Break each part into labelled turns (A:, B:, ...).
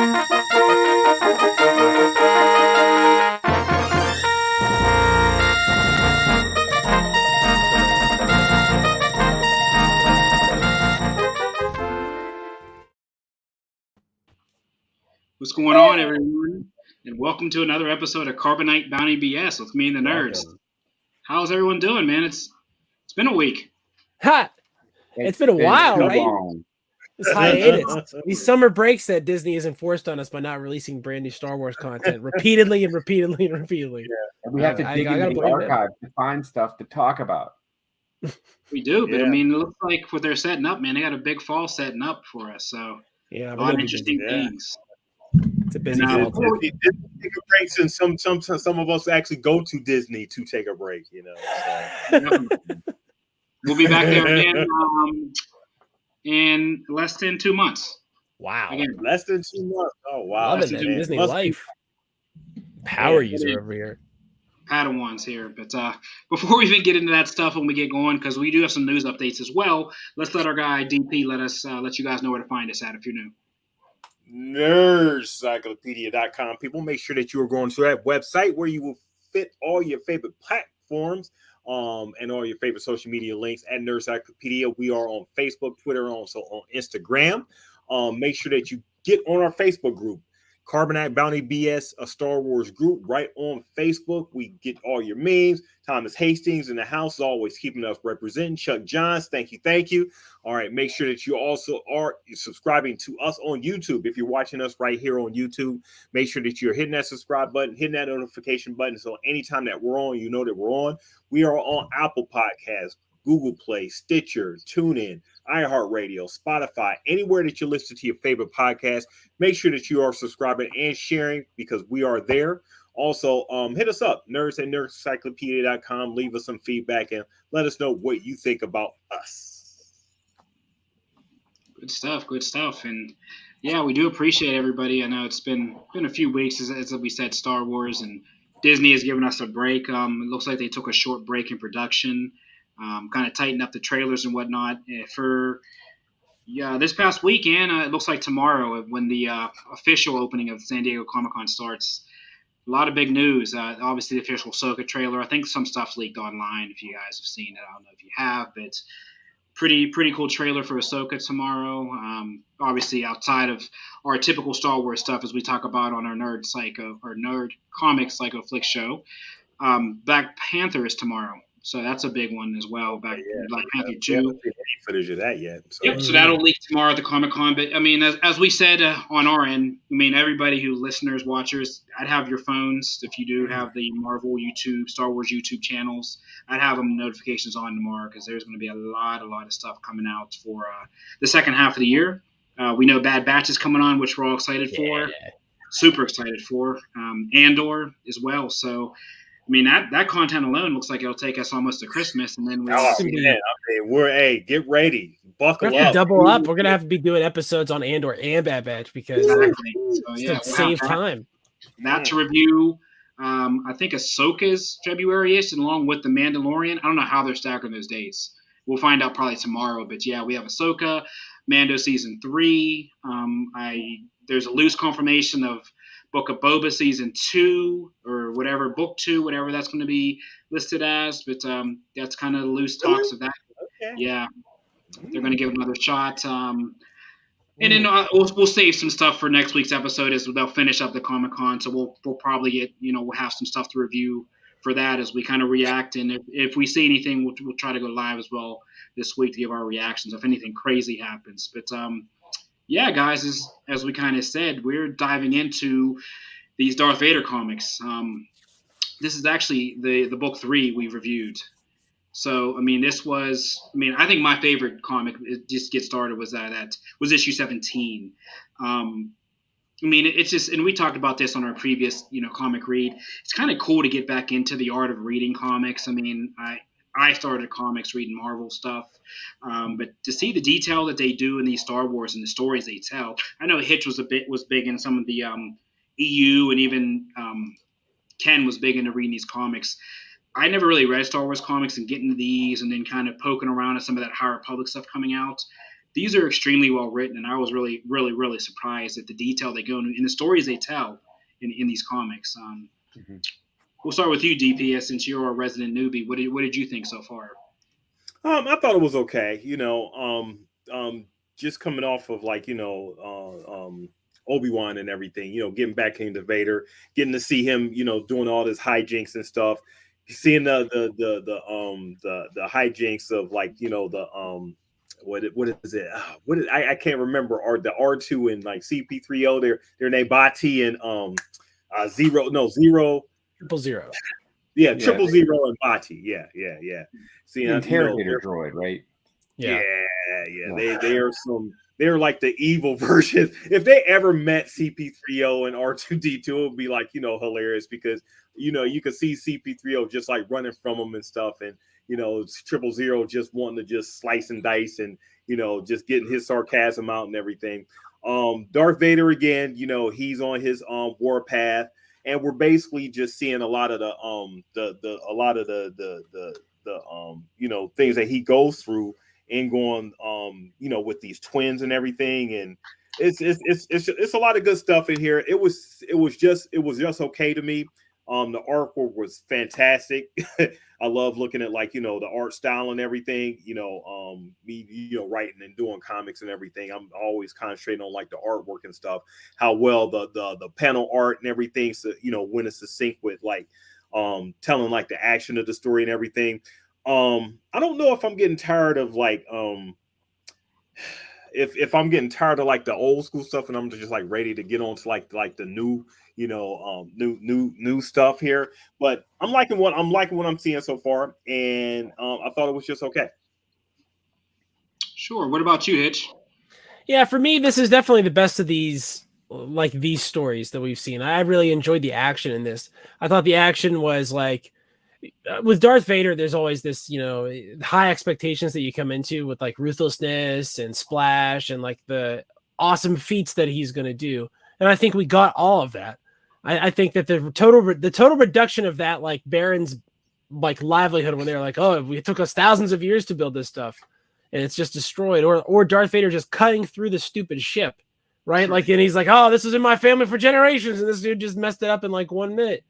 A: What's going on, everyone? And welcome to another episode of Carbonite Bounty BS with me and the nerds. How's everyone doing, man? It's been a week.
B: Ha! It's been a while, right? This hiatus, these summer breaks that Disney has enforced on us by not releasing brand new Star Wars content repeatedly and repeatedly and repeatedly.
C: Yeah. And we have to dig into the archive to find stuff to talk about.
A: We do, but I mean, it looks like what they're setting up, man. They got a big fall setting up for us, so
B: yeah,
A: a lot of interesting things.
B: It's a busy
D: fall. Disney take a break, and some of us actually go to Disney to take a break. You know,
A: so. We'll be back there again in less than 2 months.
B: Wow,
A: again.
D: Less than 2 months. Oh wow,
B: loving it. Disney life. Power user over here.
A: Padawans here, but before we even get into that stuff, when we get going, because we do have some news updates as well. Let's let our guy DP let you guys know where to find us at if you're new.
D: Nerdcyclopedia.com. People, make sure that you are going to that website where you will fit all your favorite platforms and all your favorite social media links at Nerdcyclopedia. We are on Facebook, Twitter, and also on Instagram. Make sure that you get on our Facebook group, Carbonite Bounty BS, a Star Wars group, right on Facebook. We get all your memes. Thomas Hastings in the house is always keeping us representing. Chuck Johns, thank you. All right, make sure that you also are subscribing to us on YouTube. If you're watching us right here on YouTube, make sure that you're hitting that subscribe button, hitting that notification button, so anytime that we're on, you know that we're on. We are on Apple Podcasts, Google Play, Stitcher, TuneIn, iHeartRadio, Spotify, anywhere that you listen to your favorite podcast. Make sure that you are subscribing and sharing because we are there. Also, hit us up, nerds at nerdcyclopedia.com. Leave us some feedback and let us know what you think about us.
A: Good stuff. And yeah, we do appreciate everybody. I know it's been a few weeks, as we said, Star Wars, and Disney has given us a break. It looks like they took a short break in production. Kind of tighten up the trailers and whatnot for this past weekend. It looks like tomorrow when the official opening of San Diego Comic-Con starts. A lot of big news. Obviously, the official Ahsoka trailer. I think some stuff's leaked online. If you guys have seen it, I don't know if you have, but pretty cool trailer for Ahsoka tomorrow. Obviously, outside of our typical Star Wars stuff, as we talk about on our Nerd Comics Psycho Flick show. Black Panther is tomorrow. So that's a big one as well. Black Panther 2.
D: We haven't seen any footage of that yet.
A: So that'll leak tomorrow at the Comic-Con. But, I mean, as we said on our end, I mean, everybody who listeners, watchers, I'd have your phones. If you do have the Marvel YouTube, Star Wars YouTube channels, I'd have them notifications on tomorrow because there's going to be a lot of stuff coming out for the second half of the year. We know Bad Batch is coming on, which we're all excited for. Super excited for. Andor as well. So, I mean, that content alone looks like it'll take us almost to Christmas, and then
D: get ready, buckle
B: up. Double up. We're gonna have to be doing episodes on Andor and Bad Batch because save time.
A: That to review. I think Ahsoka's February-ish, and along with the Mandalorian. I don't know how they're stacking those dates. We'll find out probably tomorrow. But yeah, we have Ahsoka, Mando season 3. There's a loose confirmation of Book of Boba season 2 or whatever, book 2, whatever that's going to be listed as. But that's kind of the loose talks of that. Okay. Yeah, they're going to give it another shot. And then we'll save some stuff for next week's episode as they'll finish up the Comic-Con. So we'll probably get, we'll have some stuff to review for that as we kind of react. And if we see anything, we'll try to go live as well this week to give our reactions if anything crazy happens. But yeah, guys, as we kind of said, we're diving into these Darth Vader comics. This is actually the book 3 we reviewed. So, I mean, I think my favorite comic, just get started, was that was issue 17. I mean, it's just, and we talked about this on our previous, comic read. It's kind of cool to get back into the art of reading comics. I mean, I started comics reading Marvel stuff, but to see the detail that they do in these Star Wars and the stories they tell. I know Hitch was big in some of the EU, and even Ken was big into reading these comics. I never really read Star Wars comics, and getting into these and then kind of poking around at some of that High Republic stuff coming out. these are extremely well written, and I was really, really, really surprised at the detail they go into in the stories they tell in these comics. Mm-hmm. We'll start with you, DP, since you're a resident newbie. What did you think so far?
D: I thought it was okay. Just coming off of Obi-Wan and everything, getting back into Vader, getting to see him, doing all this hijinks and stuff, seeing the hijinks of what is it? I can't remember. Are the R2 and like CP3O? They're named Bati and Zero.
B: Triple Zero.
D: Yeah, Triple Zero and Bati. Yeah. See,
C: the interrogator droid, right?
D: Yeah. They're like the evil version. If they ever met CP3O and R2D2, it would be like, hilarious because, you could see CP3O just like running from them and stuff. And, Triple Zero just wanting to just slice and dice and, just getting his sarcasm out and everything. Darth Vader, again, he's on his war path. And we're basically just seeing a lot of the things that he goes through and going, with these twins and everything. And it's a lot of good stuff in here. It was just okay to me. The artwork was fantastic. I love looking at the art style and everything. Me, writing and doing comics and everything. I'm always concentrating on the artwork and stuff. How well the panel art and everything. So when it's succinct with telling the action of the story and everything. I don't know if I'm getting tired of if I'm getting tired of the old school stuff and I'm just ready to get on to the new new stuff here, but I'm liking what I'm seeing so far, and I thought it was just okay.
A: Sure. What about you, Hitch?
B: Yeah, for me, this is definitely the best of these stories that we've seen. I really enjoyed the action in this. I thought the action was with Darth Vader, there's always this, high expectations that you come into with ruthlessness and splash and the awesome feats that he's going to do. And I think we got all of that. I think that the total reduction of that, Baron's livelihood when they're oh, it took us thousands of years to build this stuff and it's just destroyed, or Darth Vader just cutting through the stupid ship, right? And he's oh, this was in my family for generations, and this dude just messed it up in 1 minute.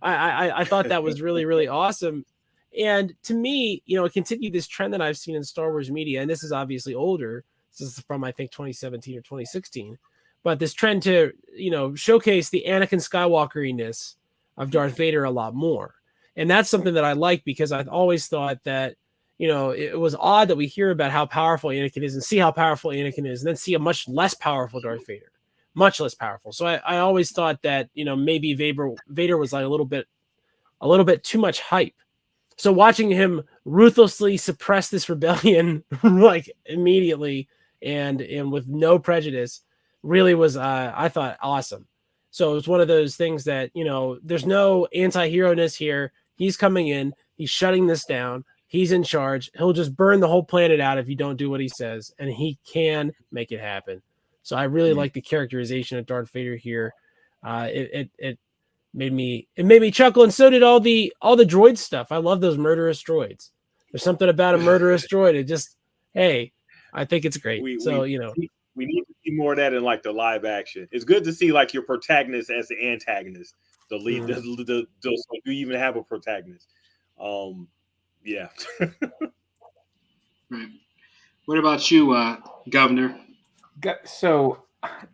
B: I thought that was really, really awesome. And to me, it continued this trend that I've seen in Star Wars media, and this is obviously older. This is from, I think, 2017 or 2016. But this trend to, showcase the Anakin Skywalker-ness of Darth Vader a lot more. And that's something that I like because I've always thought that, it was odd that we hear about how powerful Anakin is and see how powerful Anakin is and then see a much less powerful Darth Vader. Much less powerful. So I always thought that, maybe Vader was a little bit too much hype. So watching him ruthlessly suppress this rebellion immediately and with no prejudice really was, I thought, awesome. So it was one of those things that, there's no anti-hero-ness here. He's coming in, he's shutting this down, he's in charge. He'll just burn the whole planet out if you don't do what he says, and he can make it happen. So I really like the characterization of Darth Vader here. It made me chuckle, and so did all the droid stuff. I love those murderous droids. There's something about a murderous droid. It just, hey, I think it's great.
D: We need to see more of that in the live action. It's good to see your protagonist as the antagonist, the lead. Do you even have a protagonist? Yeah.
A: Right. What about you, Governor?
C: So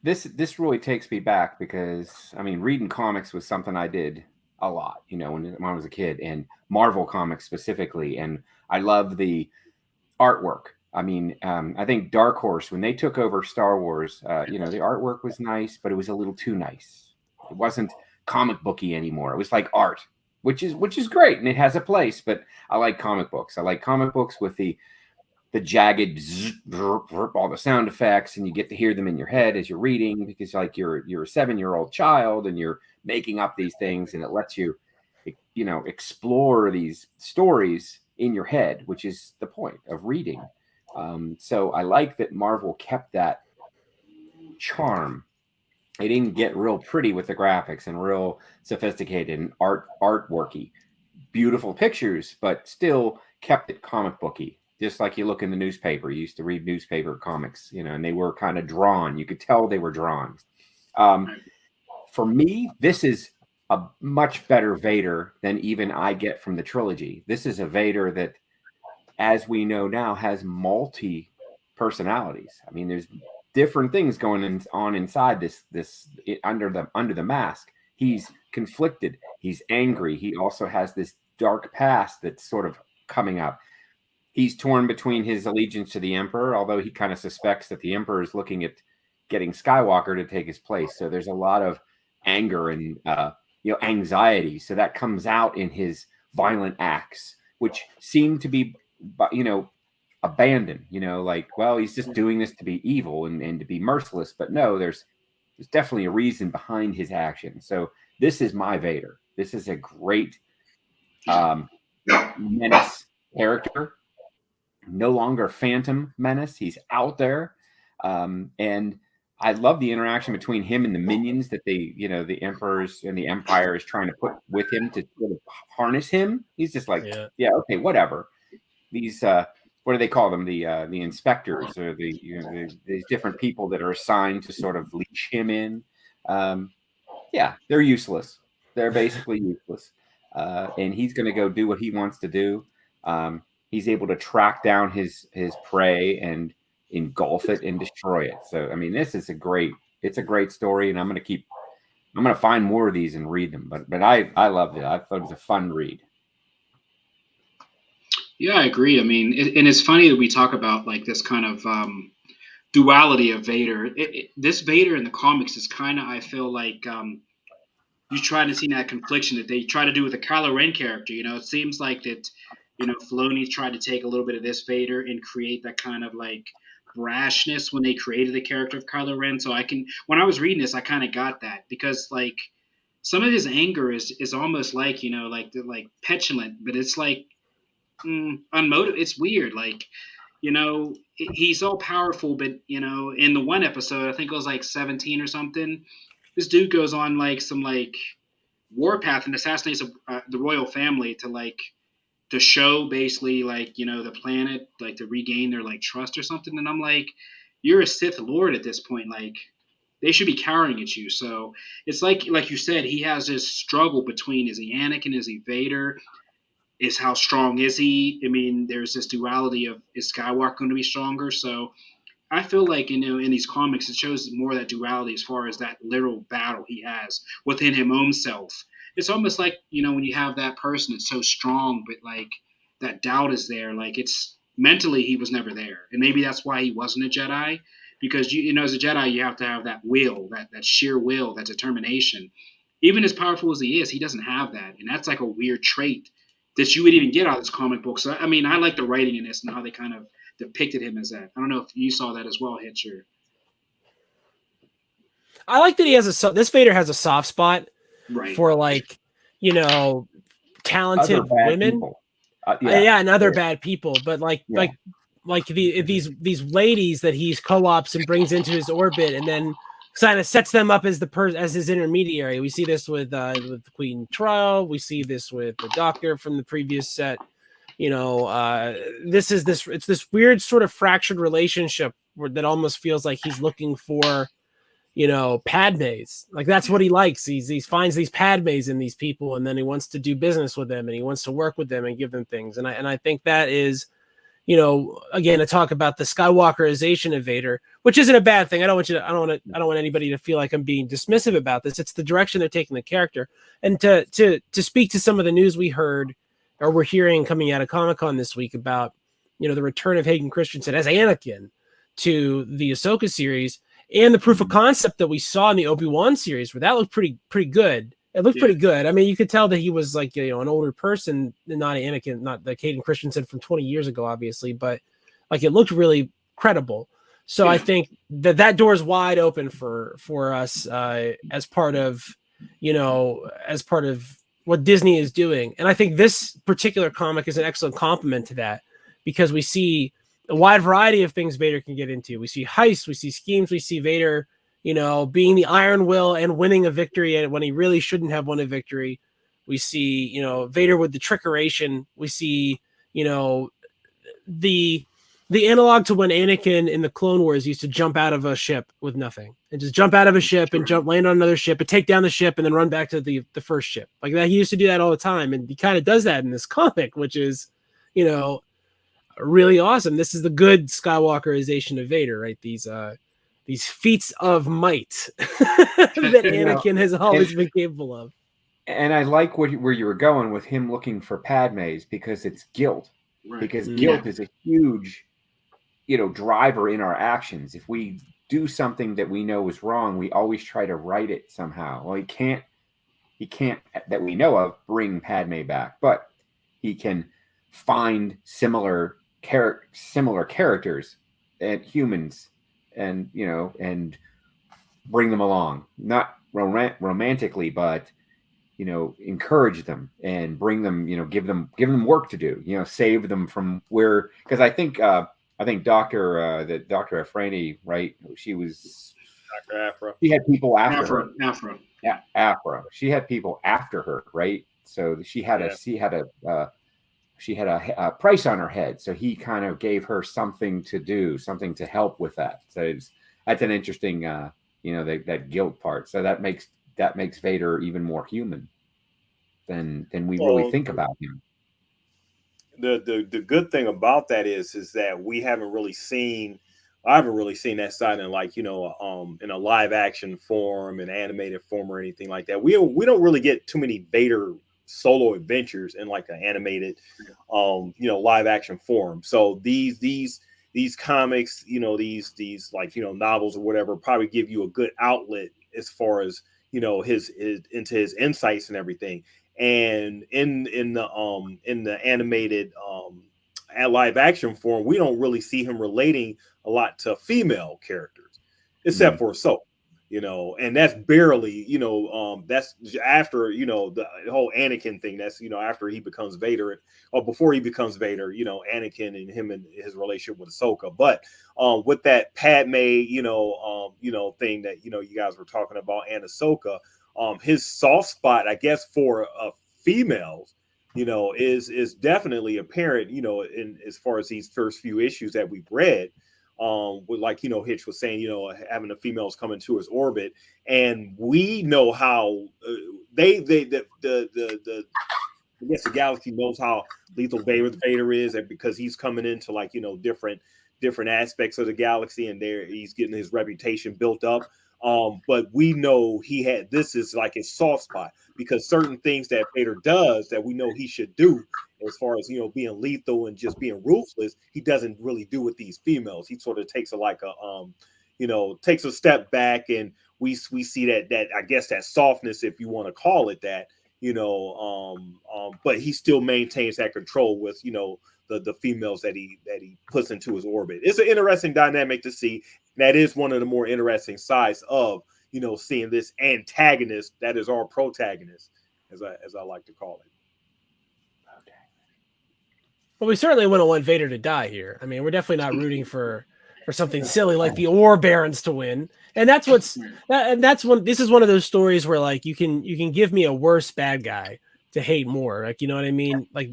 C: this really takes me back because reading comics was something I did a lot, when I was a kid, and Marvel comics specifically, and I love the artwork. I think Dark Horse, when they took over Star Wars, the artwork was nice, but it was a little too nice. It wasn't comic booky anymore. It was like art, which is great and it has a place. But I like comic books. I like comic books with the jagged, all the sound effects, and you get to hear them in your head as you're reading because you're a 7-year-old child and you're making up these things, and it lets you, explore these stories in your head, which is the point of reading. So I like that Marvel kept that charm. They didn't get real pretty with the graphics and real sophisticated and artworky, beautiful pictures, but still kept it comic booky. just like you look in the newspaper. You used to read newspaper comics, you know, and they were kind of drawn. You could tell they were drawn. For me, this is a much better Vader than even I get from the trilogy. This is a Vader that, as we know now, has multi personalities. I mean, there's different things going on inside under the mask. He's conflicted. He's angry. He also has this dark past that's sort of coming up. He's torn between his allegiance to the Emperor, although he kind of suspects that the Emperor is looking at getting Skywalker to take his place. So there's a lot of anger and anxiety. So that comes out in his violent acts, which seem to be, abandoned. Well, he's just doing this to be evil and to be merciless. But no, there's definitely a reason behind his action. So this is my Vader. This is a great menace character. No longer Phantom Menace. He's out there. And I love the interaction between him and the minions that the Emperors and the Empire is trying to put with him to sort of harness him. He's just like, yeah okay, whatever. These, what do they call them? The inspectors, or these different people that are assigned to sort of leash him in. They're useless. They're basically useless. And he's going to go do what he wants to do. He's able to track down his prey and engulf it and destroy it. So, I mean, it's a great story, and I'm going to find more of these and read them. But I loved it. I thought it was a fun read.
A: Yeah, I agree. I mean, and it's funny that we talk about like this kind of duality of Vader. This Vader in the comics is kind of, I feel like, you try to see that confliction that they try to do with the Kylo Ren character. It seems like that, Filoni tried to take a little bit of this Vader and create that kind of like brashness when they created the character of Kylo Ren. So when I was reading this, I kind of got that, because like some of his anger is almost like, like petulant, but it's like unmotivated. It's weird. Like, he's all powerful, but in the one episode, I think it was like 17 or something, this dude goes on like some like warpath and assassinates the royal family to show basically like, the planet, like to regain their like trust or something. And I'm like, you're a Sith Lord at this point. Like, they should be cowering at you. So it's like you said, he has this struggle between, is he Anakin, is he Vader? Is how strong is he? I mean, there's this duality of, is Skywalker going to be stronger? So I feel like, in these comics, it shows more of that duality as far as that literal battle he has within his own self. It's almost like, when you have that person that's so strong, but like that doubt is there. Like, it's mentally, he was never there. And maybe that's why he wasn't a Jedi, because as a Jedi, you have to have that will, that sheer will, that determination. Even as powerful as he is, he doesn't have that. And that's like a weird trait that you would even get out of this comic book. So, I mean, I like the writing in this and how they kind of depicted him as that. I don't know if you saw that as well, Hitcher.
B: I like that he has this Vader has a soft spot for like, talented women. And other bad people. But like these ladies that he's co-ops and brings into his orbit, and then kind of sets them up as as his intermediary. We see this with Queen Trial. We see this with the Doctor from the previous set. It's this weird sort of fractured relationship that almost feels like he's looking for, Padmes. Like, that's what he likes. He finds these Padmes in these people, and then he wants to do business with them, and he wants to work with them and give them things. And I think that is, again, to talk about the Skywalkerization of Vader, which isn't a bad thing. I don't want anybody to feel like I'm being dismissive about this. It's the direction they're taking the character. And to speak to some of the news we heard, or we're hearing coming out of Comic-Con this week about, the return of Hayden Christensen as Anakin to the Ahsoka series, and the proof of concept that we saw in the Obi-Wan series, where that looked pretty good. It looked pretty good. I mean, you could tell that he was like, an older person, not Anakin, not the Hayden Christensen from 20 years ago, obviously, but like it looked really credible. So I think that door is wide open for us as part of what Disney is doing. And I think this particular comic is an excellent complement to that, because we see a wide variety of things Vader can get into. We see heists, we see schemes, we see Vader, being the iron will and winning a victory when he really shouldn't have won a victory. We see, Vader with the trickeration. We see, the analog to when Anakin in the Clone Wars used to jump out of a ship with nothing and just jump out of a ship and land on another ship and take down the ship and then run back to the first ship like that. He used to do that all the time, and he kind of does that in this comic, which is, really awesome. This is the good Skywalkerization of Vader, right? These feats of might that Anakin has always been capable of.
C: And I like where you were going with him looking for Padmes, because it's guilt. Right. Because guilt is a huge, driver in our actions. If we do something that we know is wrong, we always try to right it somehow. Well, he can't that we know of bring Padme back, but he can find similar characters and humans, and and bring them along, not romantically, but encourage them and bring them, give them work to do, save them from where, because I think Dr. Afrani, right? She was
D: Dr. Afra.
C: She had people after her.
A: Afra.
C: Yeah, Afra. She had people after her, right? So she had a price on her head. So he kind of gave her something to do, something to help with that. So that's an interesting, that guilt part. So that makes Vader even more human than we really think about him.
D: The good thing about that is that I haven't really seen that side in in a live action form, an animated form, or anything like that. We don't really get too many Vader solo adventures in like an animated live action form. So these comics, these novels or whatever, probably give you a good outlet as far as his into his insights and everything. And in the animated live action form, we don't really see him relating a lot to female characters, except for Ahsoka, and that's barely, that's after, the whole Anakin thing. That's, after he becomes Vader, or before he becomes Vader, Anakin and him and his relationship with Ahsoka. But with that Padme, thing that, you guys were talking about, and Ahsoka, his soft spot, I guess, for females, is definitely apparent, in as far as these first few issues that we've read. With Hitch was saying, having the females come into his orbit, and we know how I guess the galaxy knows how lethal Vader is, and because he's coming into different aspects of the galaxy, and he's getting his reputation built up. But we know this is like his soft spot, because certain things that Vader does that we know he should do, as far as being lethal and just being ruthless, he doesn't really do with these females. He sort of takes takes a step back, and we see that I guess that softness, if you want to call it that, but he still maintains that control with the females that he puts into his orbit. It's an interesting dynamic to see. That is one of the more interesting sides of seeing this antagonist that is our protagonist, as I like to call it.
B: Well, we certainly wouldn't want Vader to die here. I mean, we're definitely not rooting for something silly like the Ore Barons to win. And that's this is one of those stories where like you can give me a worse bad guy to hate more. Like, you know what I mean? Like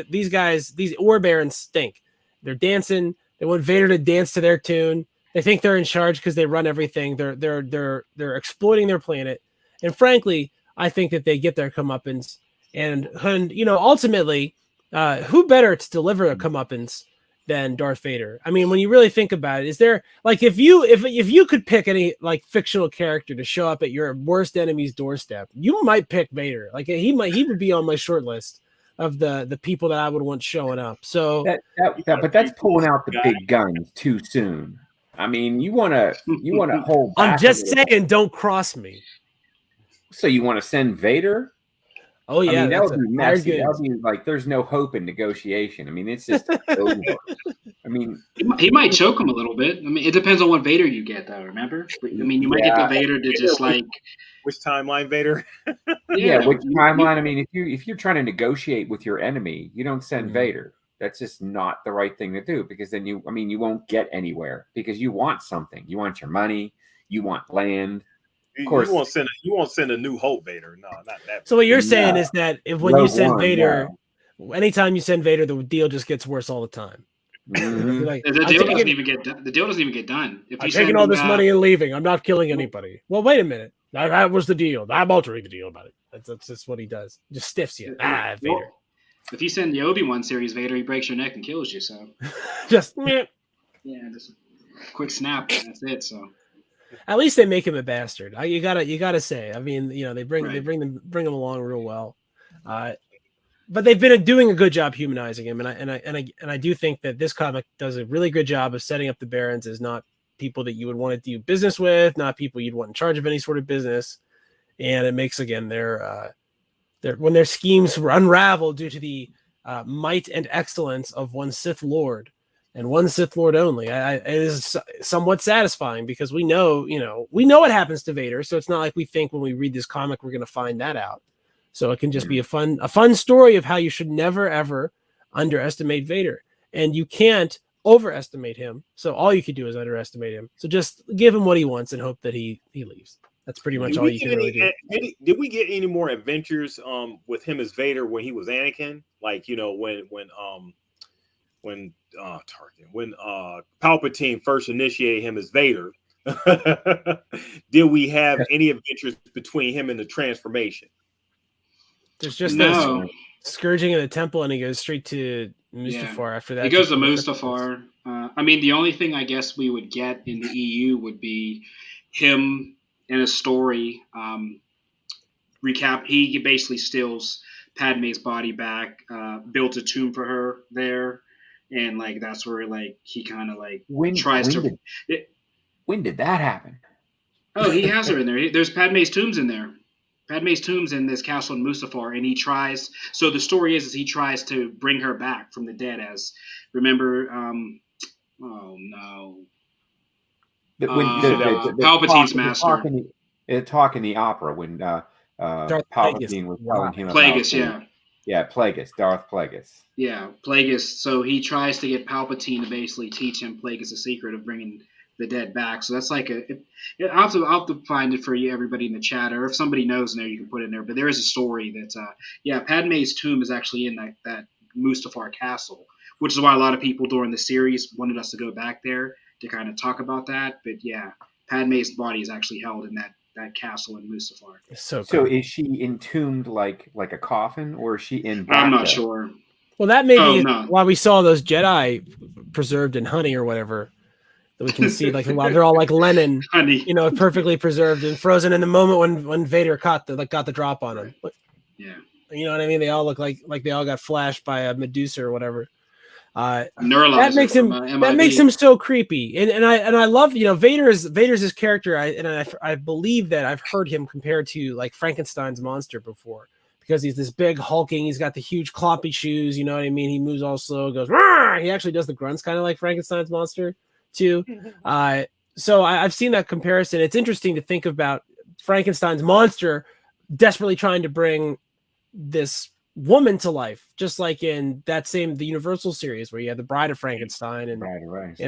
B: these guys, these Ore Barons stink. They're dancing. They want Vader to dance to their tune. They think they're in charge because they run everything. They're exploiting their planet. And frankly, I think that they get their comeuppance. And ultimately, who better to deliver a comeuppance than Darth Vader? I mean, when you really think about it, is there like if you could pick any like fictional character to show up at your worst enemy's doorstep, you might pick Vader. Like he would be on my short list of the people that I would want showing up. So
C: but that's pulling out the big guns too soon. I mean, you want to hold back.
B: I'm just saying, don't cross me.
C: So you want to send Vader?
B: Oh yeah,
C: I mean, that would be messy. That would be like there's no hope in negotiation. I mean, it's just over. I mean,
A: he might choke him a little bit. I mean, it depends on what Vader you get, though. Remember? I mean, you might get the Vader to just like
D: which timeline Vader.
C: Yeah, which timeline? I mean, if you're trying to negotiate with your enemy, you don't send Vader. That's just not the right thing to do, because then you won't get anywhere, because you want something. You want your money. You want land.
D: Of course, you won't send a New Hope Vader. No, not that.
B: So what you're saying is that when you send Vader, anytime you send Vader, the deal just gets worse all the time.
C: Mhm.
B: Like,
A: The deal doesn't even get done. The deal doesn't even get done. If
B: I'm
A: you
B: taking
A: send
B: all
A: him,
B: this money and leaving. I'm not killing anybody. Well, wait a minute. That was the deal. I'm altering the deal about it. That's just what he does. He just stiffs you. Vader.
A: well, if you send the Obi-Wan series Vader, he breaks your neck and kills you. So
B: Just meh.
A: yeah, just a quick snap. And that's it. So
B: At least they make him a bastard. You gotta say. I mean, they bring
A: Right.
B: bring him along real well. But they've been doing a good job humanizing him, and I do think that this comic does a really good job of setting up the Barons as not people that you would want to do business with, not people you'd want in charge of any sort of business, and it makes again their when their schemes were unraveled due to the might and excellence of one Sith Lord and one Sith Lord only. It is somewhat satisfying because we know what happens to Vader, so it's not like we think when we read this comic we're going to find that out. So it can just be a fun story of how you should never ever underestimate Vader, and you can't overestimate him. So all you could do is underestimate him. So just give him what he wants and hope that he leaves. That's pretty much all you can really do.
D: Did we get any more adventures with him as Vader when he was Anakin? Like, when Palpatine first initiated him as Vader, did we have any adventures between him and the transformation?
B: There's just that scourging in the temple, and he goes straight to Mustafar after that.
A: He goes to Mustafar. I mean, the only thing I guess we would get in the EU would be him in a story. Recap: he basically steals Padme's body back, built a tomb for her there, and like that's where like he kind of like tries to.
C: When did that happen?
A: Oh, he has her in there. There's Padme's tombs in there. Padme's tomb's in this castle in Mustafar, and he tries. So the story is he tries to bring her back from the dead. As remember, oh no, Palpatine's master.
C: The talk in the opera when Palpatine was telling him
A: Plagueis,
C: Plagueis, Darth Plagueis.
A: Yeah, Plagueis. So he tries to get Palpatine to basically teach him Plagueis the secret of bringing the dead back. So that's like I'll have to find it for you, everybody in the chat, or if somebody knows in there, you can put it in there. But there is a story that Padme's tomb is actually in that Mustafar castle, which is why a lot of people during the series wanted us to go back there to kind of talk about that. But yeah, Padme's body is actually held in that castle in Mustafar.
C: So is she entombed like a coffin, or is she in?
A: I'm not sure.
B: Well, that may be why we saw those Jedi preserved in honey or whatever. That we can see, like a lot, they're all like Lennon,
A: honey,
B: perfectly preserved and frozen in the moment when Vader got the drop on him.
A: Yeah,
B: you know what I mean. They all look like they all got flashed by a Medusa or whatever.
A: That
B: makes him so creepy, and I love Vader's his character. I believe that I've heard him compared to like Frankenstein's monster before, because he's this big hulking. He's got the huge cloppy shoes. You know what I mean? He moves all slow, goes. Rawr! He actually does the grunts kind of like Frankenstein's monster too. So I've seen that comparison. It's interesting to think about Frankenstein's monster desperately trying to bring this woman to life, just like in the Universal series where you have the Bride of Frankenstein and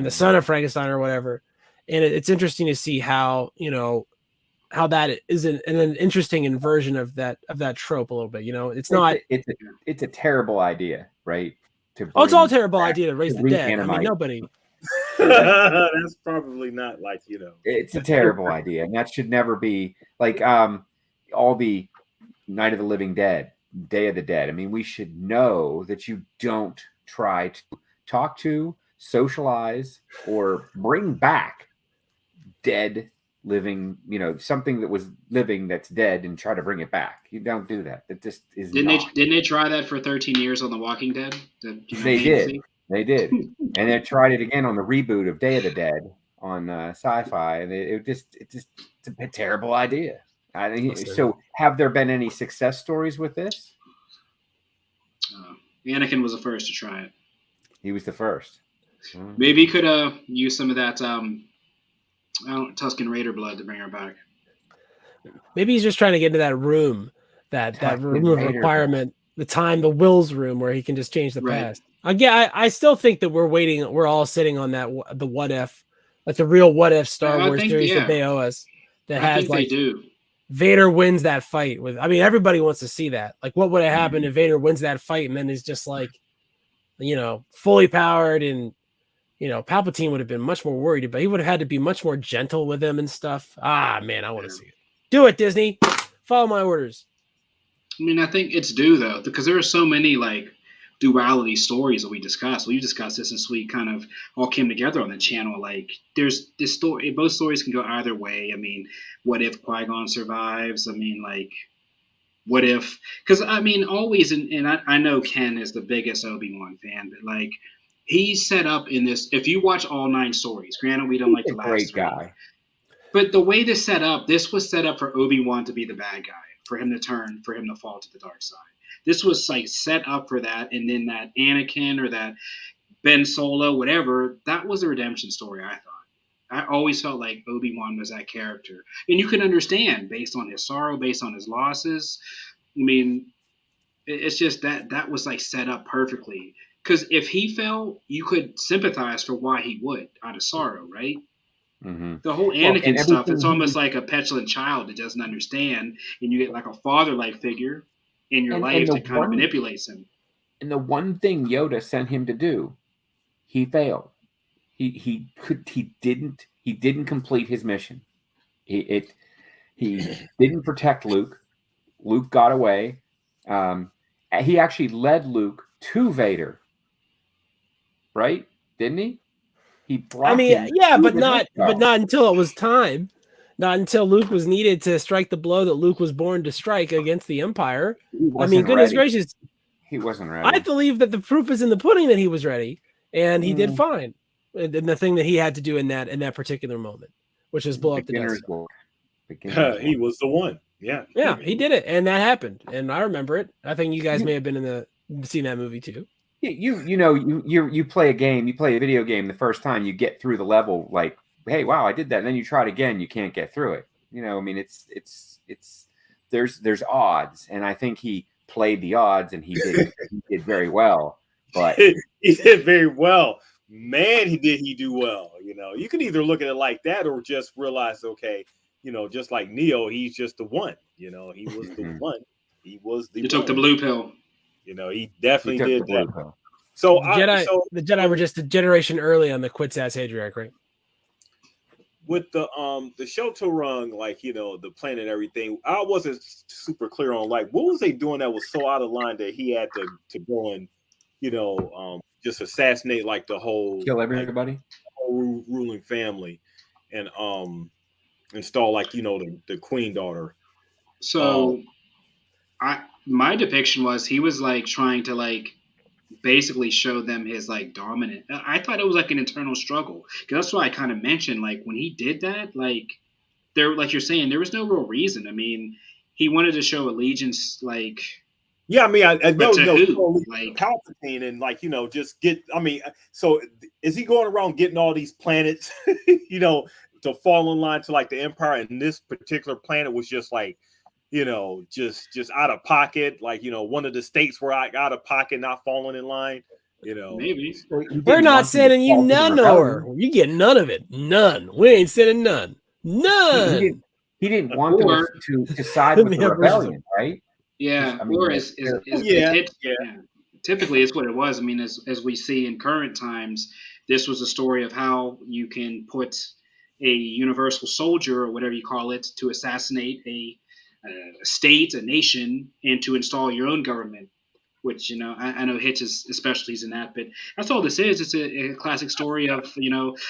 B: the Son of Frankenstein or whatever. And it's interesting to see how that is an interesting inversion of that trope a little bit. It's
C: a terrible idea, right?
B: It's all a terrible idea to raise the dead. I mean, nobody.
D: That's probably not like
C: It's a terrible idea, and that should never be like all the Night of the Living Dead, Day of the Dead. I mean, we should know that you don't try to talk to, socialize, or bring back dead, living, something that was living that's dead, and try to bring it back. You don't do that. That just is.
A: Didn't they try that for 13 years on The Walking Dead?
C: They did, and they tried it again on the reboot of Day of the Dead on Sci-Fi, and it's a terrible idea. So, have there been any success stories with this?
A: Anakin was the first to try it.
C: He was the first.
A: Maybe he could use some of that Tusken Raider blood to bring her back.
B: Maybe he's just trying to get into that room, that room of requirement, the Will's room where he can just change the past. Again, I still think that we're all sitting on the what if, like the real what if Star Wars series that they owe us. They
A: do.
B: Vader wins that fight everybody wants to see that. Like, what would have happened if Vader wins that fight and then he's just like, fully powered and Palpatine would have been much more worried, but he would have had to be much more gentle with him and stuff. Ah, man, I want to see it. Do it, Disney. Follow my orders.
A: I mean, I think it's due though, because there are so many like duality stories that we discussed. We discussed this since we kind of all came together on the channel. Like, there's this story. Both stories can go either way. I mean, what if Qui-Gon survives? I mean, like, what if? Because I mean, always, and I know Ken is the biggest Obi-Wan fan, but like, he's set up in this. If you watch all 9 stories, granted, we don't like the last
C: great
A: 3.
C: guy.
A: But the way this was set up for Obi-Wan to be the bad guy, for him to turn, for him to fall to the dark side. This was like set up for that, and then that Anakin or that Ben Solo, whatever, that was a redemption story, I thought. I always felt like Obi-Wan was that character. And you can understand, based on his sorrow, based on his losses. I mean, it's just that was like set up perfectly. Because if he fell, you could sympathize for why he would, out of sorrow, right?
C: Mm-hmm.
A: The whole Anakin stuff, it's almost like a petulant child that doesn't understand, and you get like a father-like figure in your life that kind of manipulates him.
C: And the one thing Yoda sent him to do, he failed. He didn't complete his mission. He didn't protect Luke. Luke got away. He actually led Luke to Vader, right? Didn't he?
B: I mean, yeah, but not until it was time. Not until Luke was needed to strike the blow that Luke was born to strike against the Empire. I mean, goodness gracious.
C: He wasn't ready.
B: I believe that the proof is in the pudding that he was ready, and he did fine. And the thing that he had to do in that particular moment, which is blow up the Death Star.
D: He was the one. Yeah.
B: Yeah, he did it, and that happened, and I remember it. I think you guys may have been seen that movie too.
C: You play a game, you play a video game. The first time you get through the level, like, hey, wow, I did that. And then you try it again, you can't get through it. I mean, it's there's odds, and I think he played the odds, and he did very well. But
D: he did very well. Man, he do well. You can either look at it like that or just realize, okay, just like Neo, he's just the one. He was the one. He was the.
A: He took the blue pill.
D: He definitely did that.
B: Pill. So the Jedi were just a generation early on the Kwisatz Haderach, right?
D: With the Shu-Torun, like, the plan and everything, I wasn't super clear on like what was they doing that was so out of line that he had to go and just assassinate like the whole
C: kill everybody,
D: whole ruling family, and install like the queen daughter.
A: So my depiction was he was like trying to like basically show them his like dominant. I thought it was like an internal struggle, because that's why I kind of mentioned like when he did that, like there, like you're saying, there was no real reason. I mean, he wanted to show allegiance, like.
D: Yeah, I mean, I know
A: like
D: Palpatine and like just get. I mean, so is he going around getting all these planets, to fall in line to like the Empire? And this particular planet was just like, just out of pocket, like one of the states were out of pocket, not falling in line.
A: Maybe
B: we're not sending you none, or you get none of it. None. We ain't sending none. None.
C: He didn't want them to side with the rebellion, right?
A: Yeah,
C: I mean,
A: or typically it's what it was. I mean, as we see in current times, this was a story of how you can put a universal soldier, or whatever you call it, to assassinate a state, a nation, and to install your own government. Which I know Hitch is specialties in that, but that's all this is. It's a classic story of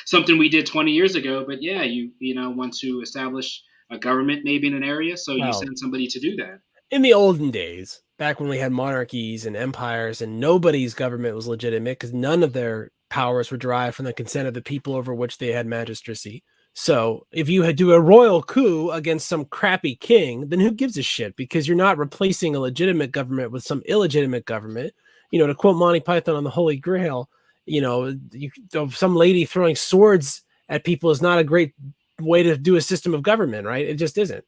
A: something we did 20 years ago. But yeah, you want to establish a government maybe in an area, so you send somebody to do that.
B: In the olden days, back when we had monarchies and empires and nobody's government was legitimate because none of their powers were derived from the consent of the people over which they had magistracy. So if you had do a royal coup against some crappy king, then who gives a shit? Because you're not replacing a legitimate government with some illegitimate government. To quote Monty Python on the Holy Grail, some lady throwing swords at people is not a great way to do a system of government, right? It just isn't.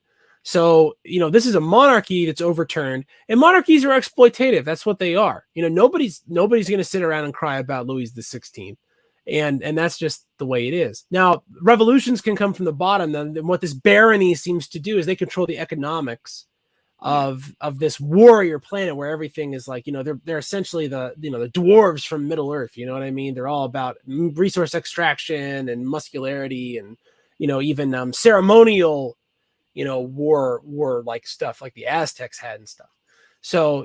B: So, this is a monarchy that's overturned, and monarchies are exploitative. That's what they are. Nobody's going to sit around and cry about Louis XVI. And that's just the way it is. Now, revolutions can come from the bottom. Then what this barony seems to do is they control the economics of this warrior planet where everything is like, they're essentially the dwarves from Middle Earth. You know what I mean? They're all about resource extraction and muscularity and, even ceremonial, war like stuff like the Aztecs had and stuff. So,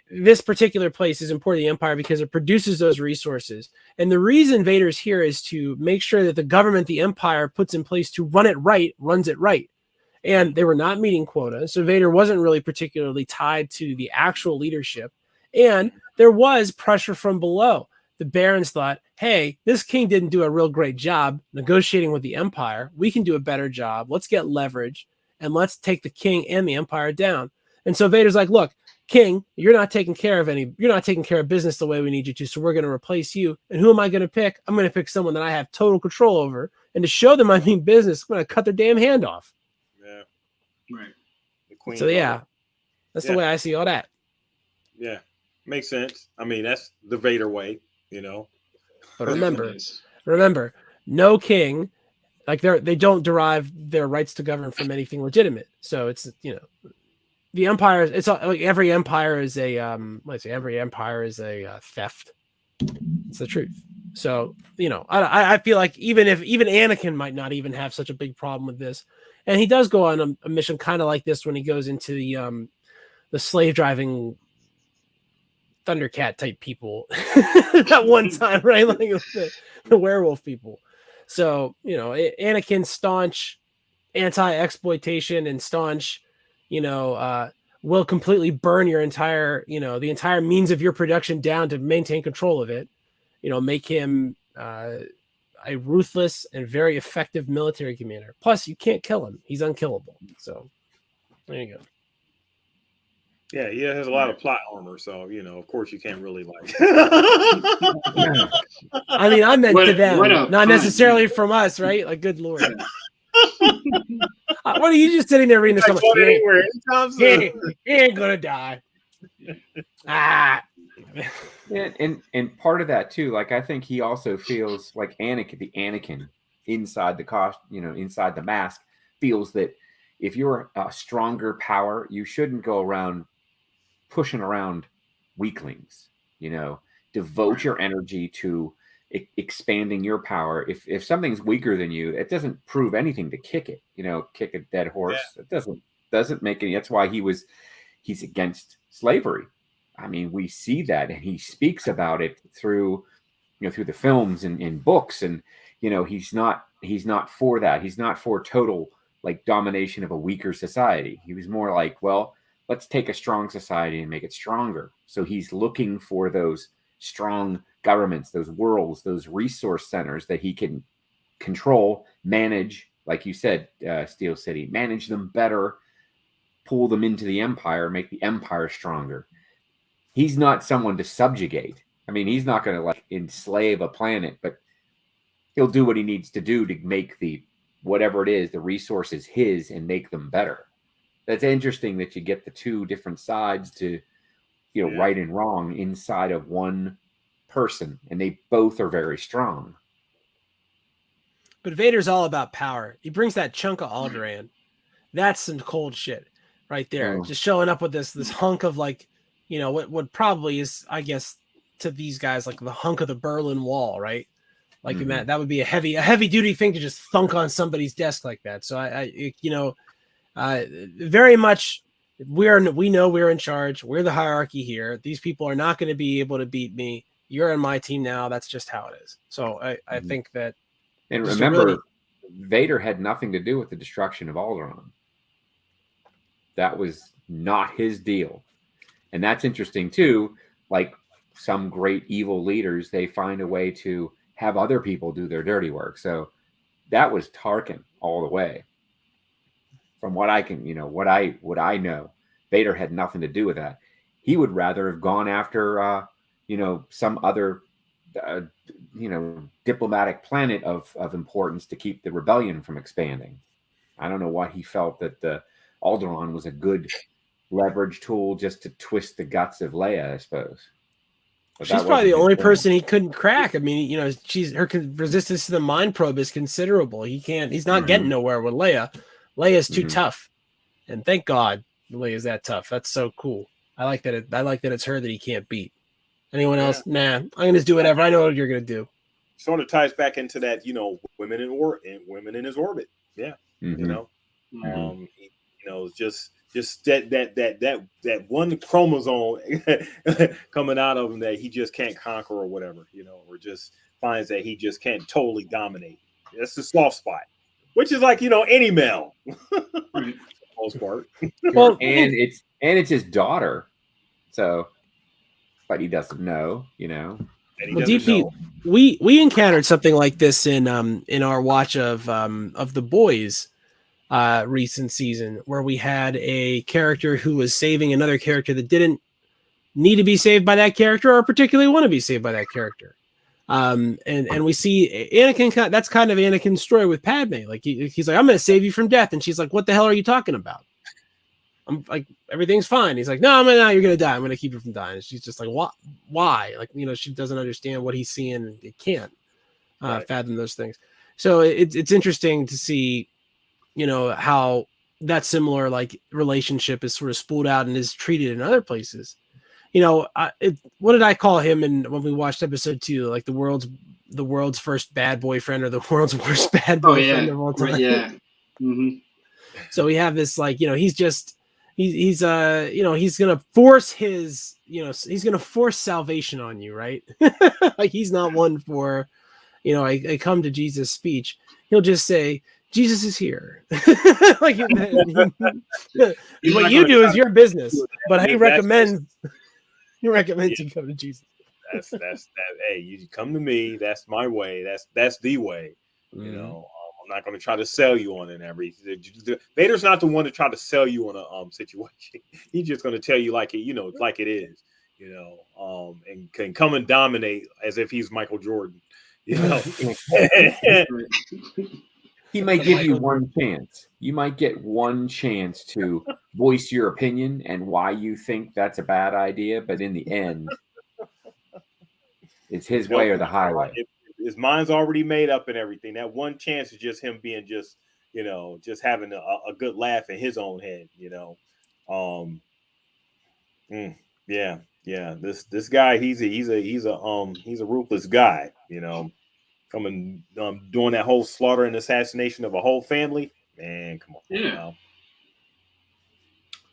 B: this particular place is important to the Empire because it produces those resources. And the reason Vader's here is to make sure that the government the Empire puts in place to run it right, runs it right. And they were not meeting quota. So Vader wasn't really particularly tied to the actual leadership. And there was pressure from below. The barons thought, hey, this king didn't do a real great job negotiating with the Empire. We can do a better job. Let's get leverage and let's take the king and the Empire down. And so Vader's like, look, King, you're not taking care of business the way we need you to. So we're going to replace you. And who am I going to pick? I'm going to pick someone that I have total control over. And to show them I mean business, I'm going to cut their damn hand off.
D: Yeah.
A: Right.
D: The queen.
B: So yeah, that's the way I see all that.
D: Yeah. Makes sense. I mean, that's the Vader way,
B: But remember, no king, like they don't derive their rights to govern from anything legitimate. So it's, the empire, it's like every empire is a theft. It's the truth. So, I feel like even Anakin might not even have such a big problem with this. And he does go on a mission kind of like this when he goes into the slave driving Thundercat type people that one time, right? Like the werewolf people. So, Anakin's staunch anti-exploitation and staunch, will completely burn your entire, the entire means of your production down to maintain control of it, make him a ruthless and very effective military commander. Plus, you can't kill him. He's unkillable. So there you go.
D: Yeah, he has a lot of plot armor, so of course you can't really like.
B: I mean, I meant to them, not necessarily from us, right? Like, good lord. What are you just sitting there reading this? He ain't gonna die.
C: And part of that too, like I think he also feels like Anakin inside the cost, inside the mask, feels that if you're a stronger power, you shouldn't go around pushing around weaklings. Devote your energy to expanding your power. If something's weaker than you, it doesn't prove anything to kick it. Kick a dead horse. Yeah. It doesn't make any. That's why he's against slavery. I mean, we see that, and he speaks about it through the films and in books, and he's not for that. He's not for total like domination of a weaker society. He was more like, well, let's take a strong society and make it stronger. So he's looking for those strong governments, those worlds, those resource centers that he can control, manage, like you said, Steel City, manage them better, pull them into the empire, make the empire stronger. He's not someone to subjugate. I mean, he's not going to like enslave a planet, but he'll do what he needs to do to make the whatever it is, the resources his and make them better. That's interesting that you get the two different sides to, right and wrong inside of one person, and they both are very strong.
B: But Vader's all about power. He brings that chunk of Alderaan. That's some cold shit right there. Just showing up with this hunk of like, what probably is, I guess, to these guys like the hunk of the Berlin Wall, right? Like that would be a heavy duty thing to just thunk on somebody's desk like that. So very much we know we're in charge. We're the hierarchy here. These people are not going to be able to beat me. You're on my team now. That's just how it is. So I think that.
C: And remember, Vader had nothing to do with the destruction of Alderaan. That was not his deal. And that's interesting too. Like some great evil leaders, they find a way to have other people do their dirty work. So that was Tarkin all the way. From what I can, what I know, Vader had nothing to do with that. He would rather have gone after, some other, diplomatic planet of importance to keep the rebellion from expanding. I don't know why he felt that the Alderaan was a good leverage tool just to twist the guts of Leia, I suppose. But
B: she's probably the only person he couldn't crack. I mean, her resistance to the mind probe is considerable. He's not getting nowhere with Leia. Leia's too tough. And thank God Leia's that tough. That's so cool. I like that. I like that it's her that he can't beat. Anyone else? Nah. I'm gonna just do whatever. I know what you're gonna do.
D: Sort of ties back into that, women in his orbit. Yeah, just that one chromosome coming out of him that he just can't conquer or whatever, or just finds that he just can't totally dominate. That's the soft spot, which is like any male, for the most part.
C: Well, and it's his daughter, so, but he doesn't know,
B: Well, DP, we encountered something like this in our watch of The Boys recent season, where we had a character who was saving another character that didn't need to be saved by that character or particularly want to be saved by that character. And we see Anakin. That's kind of Anakin's story with Padme. Like he's like, I'm going to save you from death, and she's like, what the hell are you talking about? I'm like, everything's fine. He's like, no, you're going to die. I'm going to keep you from dying. And she's just like, what? Why? Like, she doesn't understand what he's seeing. And it can't fathom those things. So it's interesting to see, how that similar like relationship is sort of spooled out and is treated in other places. What did I call him? And when we watched episode 2, like the world's first bad boyfriend or the world's worst bad boyfriend of all time.
A: Yeah. Mm-hmm.
B: So we have this, like, he's gonna force he's gonna force salvation on you, right? Like he's not one for, I come to Jesus speech. He'll just say, Jesus is here. Like what you do is your business, but he recommends you go to Jesus.
D: That's that. Hey, you come to me. That's my way. That's the way. I'm not going to try to sell you on it. Vader's not the one to try to sell you on a situation. He's just going to tell you like it, like it is, and can come and dominate as if he's Michael Jordan,
C: He might give you one chance. You might get one chance to voice your opinion and why you think that's a bad idea. But in the end, it's his way or the highway.
D: His mind's already made up and everything. That one chance is just him being just having a good laugh in his own head, Yeah. This guy, he's a ruthless guy, coming doing that whole slaughter and assassination of a whole family. Man, come on.
A: Yeah.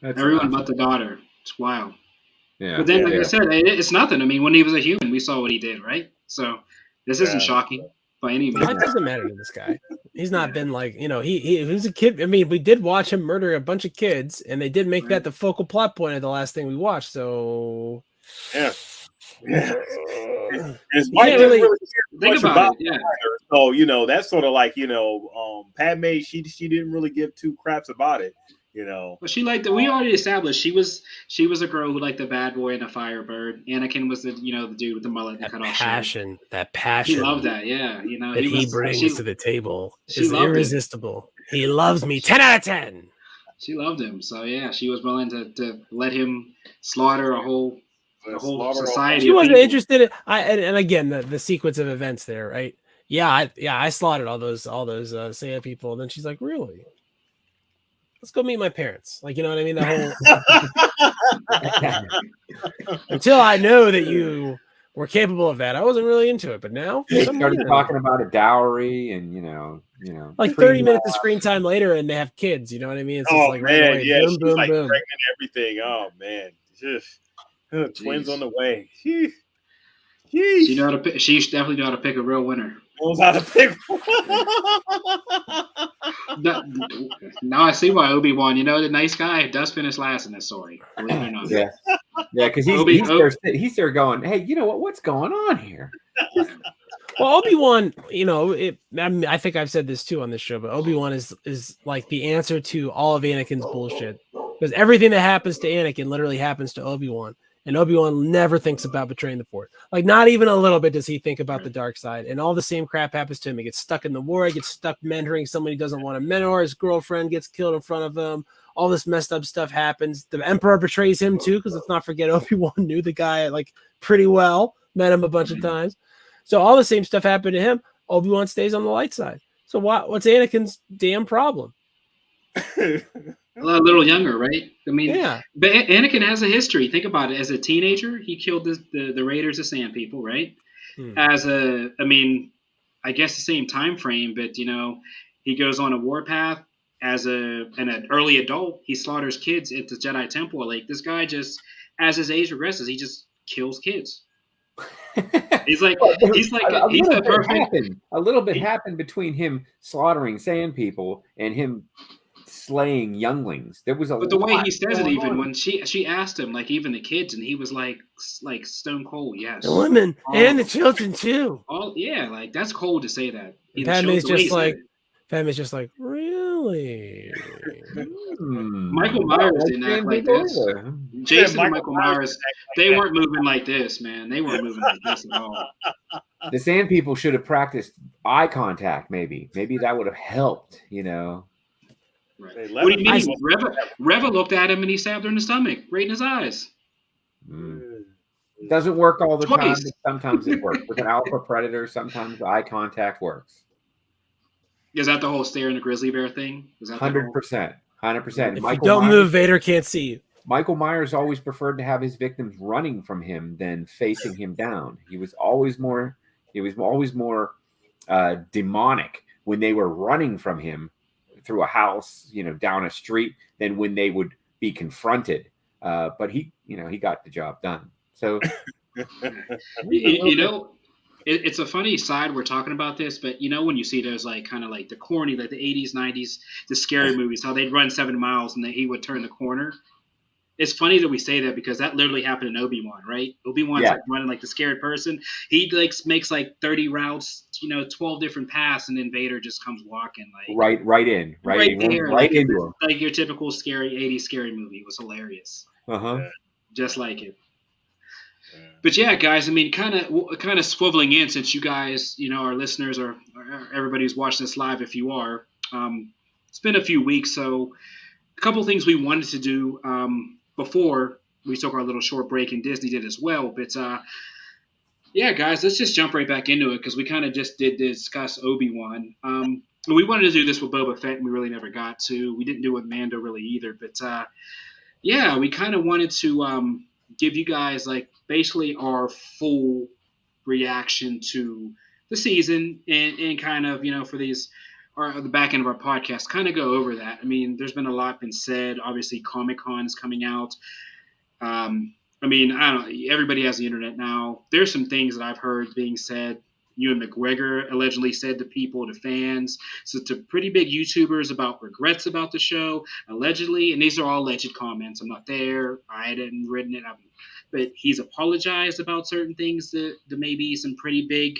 A: Everyone but the daughter. It's wild.
C: Yeah.
A: But then, I said, it's nothing. I mean, when he was a human, we saw what he did, right? So this isn't shocking by any means.
B: It doesn't matter to this guy. He's not been like, he was a kid. I mean, we did watch him murder a bunch of kids, and they did make that the focal plot point of the last thing we watched. So
D: His wife didn't really
A: think about it. Yeah.
D: So that's sort of like Padme. She didn't really give two craps about it.
A: But she liked we already established she was a girl who liked the bad boy and the Firebird. Anakin was the the dude with the mullet that cut off
B: passion. That passion.
A: He loved that. Yeah,
B: that he brings to the table is irresistible. He loves me. 10 out of 10.
A: She loved him. So yeah, she was willing to let him slaughter a whole society.
B: She wasn't interested in. And again, the sequence of events there, right? Yeah, I slaughtered all those Saiyan people. And then she's like, really? Let's go meet my parents. Like, you know what I mean? The whole until I know that you were capable of that, I wasn't really into it. But now
C: they started talking about a dowry and
B: like 30 minutes of screen time later, and they have kids. You know what I mean? It's just like
D: man,
B: right away,
D: yeah,
B: boom,
D: she's
B: boom,
D: like
B: boom.
D: pregnant and everything. Oh man, just twins on the way. Sheesh.
A: She definitely know how to pick a real winner.
D: Knows how to pick.
A: Now I see why Obi-Wan, the nice guy, does finish last in this story. Believe it or not.
C: Yeah, because he's there going, hey, you know what? What's going on here?
B: Well, Obi-Wan, I think I've said this too on this show, but Obi-Wan is like the answer to all of Anakin's bullshit, because everything that happens to Anakin literally happens to Obi-Wan. And Obi-Wan never thinks about betraying the Force. Like, not even a little bit does he think about the dark side. And all the same crap happens to him. He gets stuck in the war. He gets stuck mentoring somebody he doesn't want to mentor. His girlfriend gets killed in front of him. All this messed up stuff happens. The Emperor betrays him, too, because let's not forget Obi-Wan knew the guy, like, pretty well. Met him a bunch of times. So all the same stuff happened to him. Obi-Wan stays on the light side. So what's Anakin's damn problem?
A: A little younger, right? I mean,
B: Yeah.
A: but Anakin has a history. Think about it. As a teenager, he killed the Raiders of Sand People, right? I mean, I guess the same time frame, but he goes on a warpath as an early adult. He slaughters kids at the Jedi Temple. Like this guy just, as his age progresses, he just kills kids. He's like he's the perfect.
C: A little bit happened between him slaughtering sand people and him slaying younglings. There was
A: but the way he says it, even when she asked him, like even the kids, and he was like stone cold. Yes,
B: the women and the children too.
A: Yeah, like that's cold to say that.
B: Padme's just like, really?
A: Michael Myers didn't act like this. Jason and Michael Myers, they weren't moving like this, man. They weren't moving like this at all.
C: The sand people should have practiced eye contact. Maybe that would have helped.
A: Right. What do you mean? Reva looked at him and he stabbed her in the stomach, right in his eyes.
C: It doesn't work all the time. Sometimes it works. With an alpha predator, sometimes eye contact works.
A: Is that the whole stare in the grizzly bear thing?
C: 100%. 100%.
B: If you don't move, Vader can't see you.
C: Michael Myers always preferred to have his victims running from him than facing him down. He was always more demonic when they were running from him through a house, down a street, than when they would be confronted. But he got the job done. So,
A: it's a funny side we're talking about this, but when you see those like kind of like the corny, like the 80s, 90s, the scary movies, how they'd run 7 miles and then he would turn the corner. It's funny that we say that because that literally happened in Obi-Wan, right? Obi-Wan's like running like the scared person. He like makes like 30 routes, 12 different paths, and then Vader just comes walking like
C: right into him.
A: Like your typical scary 80s scary movie. It was hilarious. Just like it. But yeah, guys, I mean, kind of swiveling in, since you guys, our listeners or everybody who's watching this live, if you are, it's been a few weeks, so a couple things we wanted to do before we took our little short break, and Disney did as well. But yeah, guys, let's just jump right back into it because we kind of just did discuss Obi-Wan. We wanted to do this with Boba Fett, and we really never got to. We didn't do it with Mando really either. But yeah, we kind of wanted to give you guys like basically our full reaction to the season and kind of, for these or the back end of our podcast, kind of go over that. I mean, there's been a lot been said. Obviously, Comic-Con is coming out. I mean, I don't know. Everybody has the internet now. There's some things that I've heard being said. Ewan McGregor allegedly said to people, to fans, so to pretty big YouTubers about regrets about the show, allegedly. And these are all alleged comments. I'm not there. I hadn't written it. But he's apologized about certain things that maybe some pretty big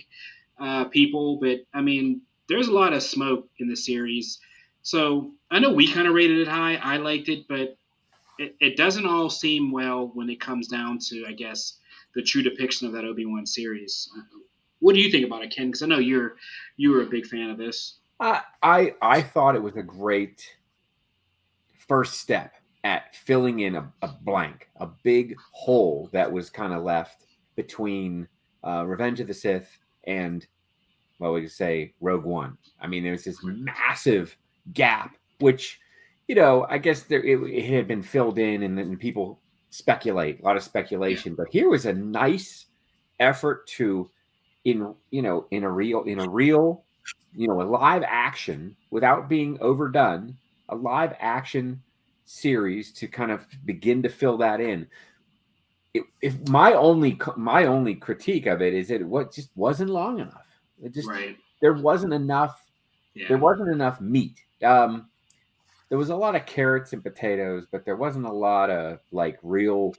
A: people. But, I mean, there's a lot of smoke in the series. So I know we kind of rated it high. I liked it, but it doesn't all seem well when it comes down to, I guess, the true depiction of that Obi-Wan series. What do you think about it, Ken? Because I know you were a big fan of this.
C: I thought it was a great first step at filling in a blank, a big hole that was kind of left between Revenge of the Sith and, well, we could say Rogue One. I mean, there was this massive gap, which, I guess it had been filled in, and then people speculate, a lot of speculation. Yeah. But here was a nice effort to, in a real, a live action, without being overdone, a live action series to kind of begin to fill that in. If my only critique of it is that it just wasn't long enough. It just there wasn't enough. Yeah. There wasn't enough meat. There was a lot of carrots and potatoes, but there wasn't a lot of like real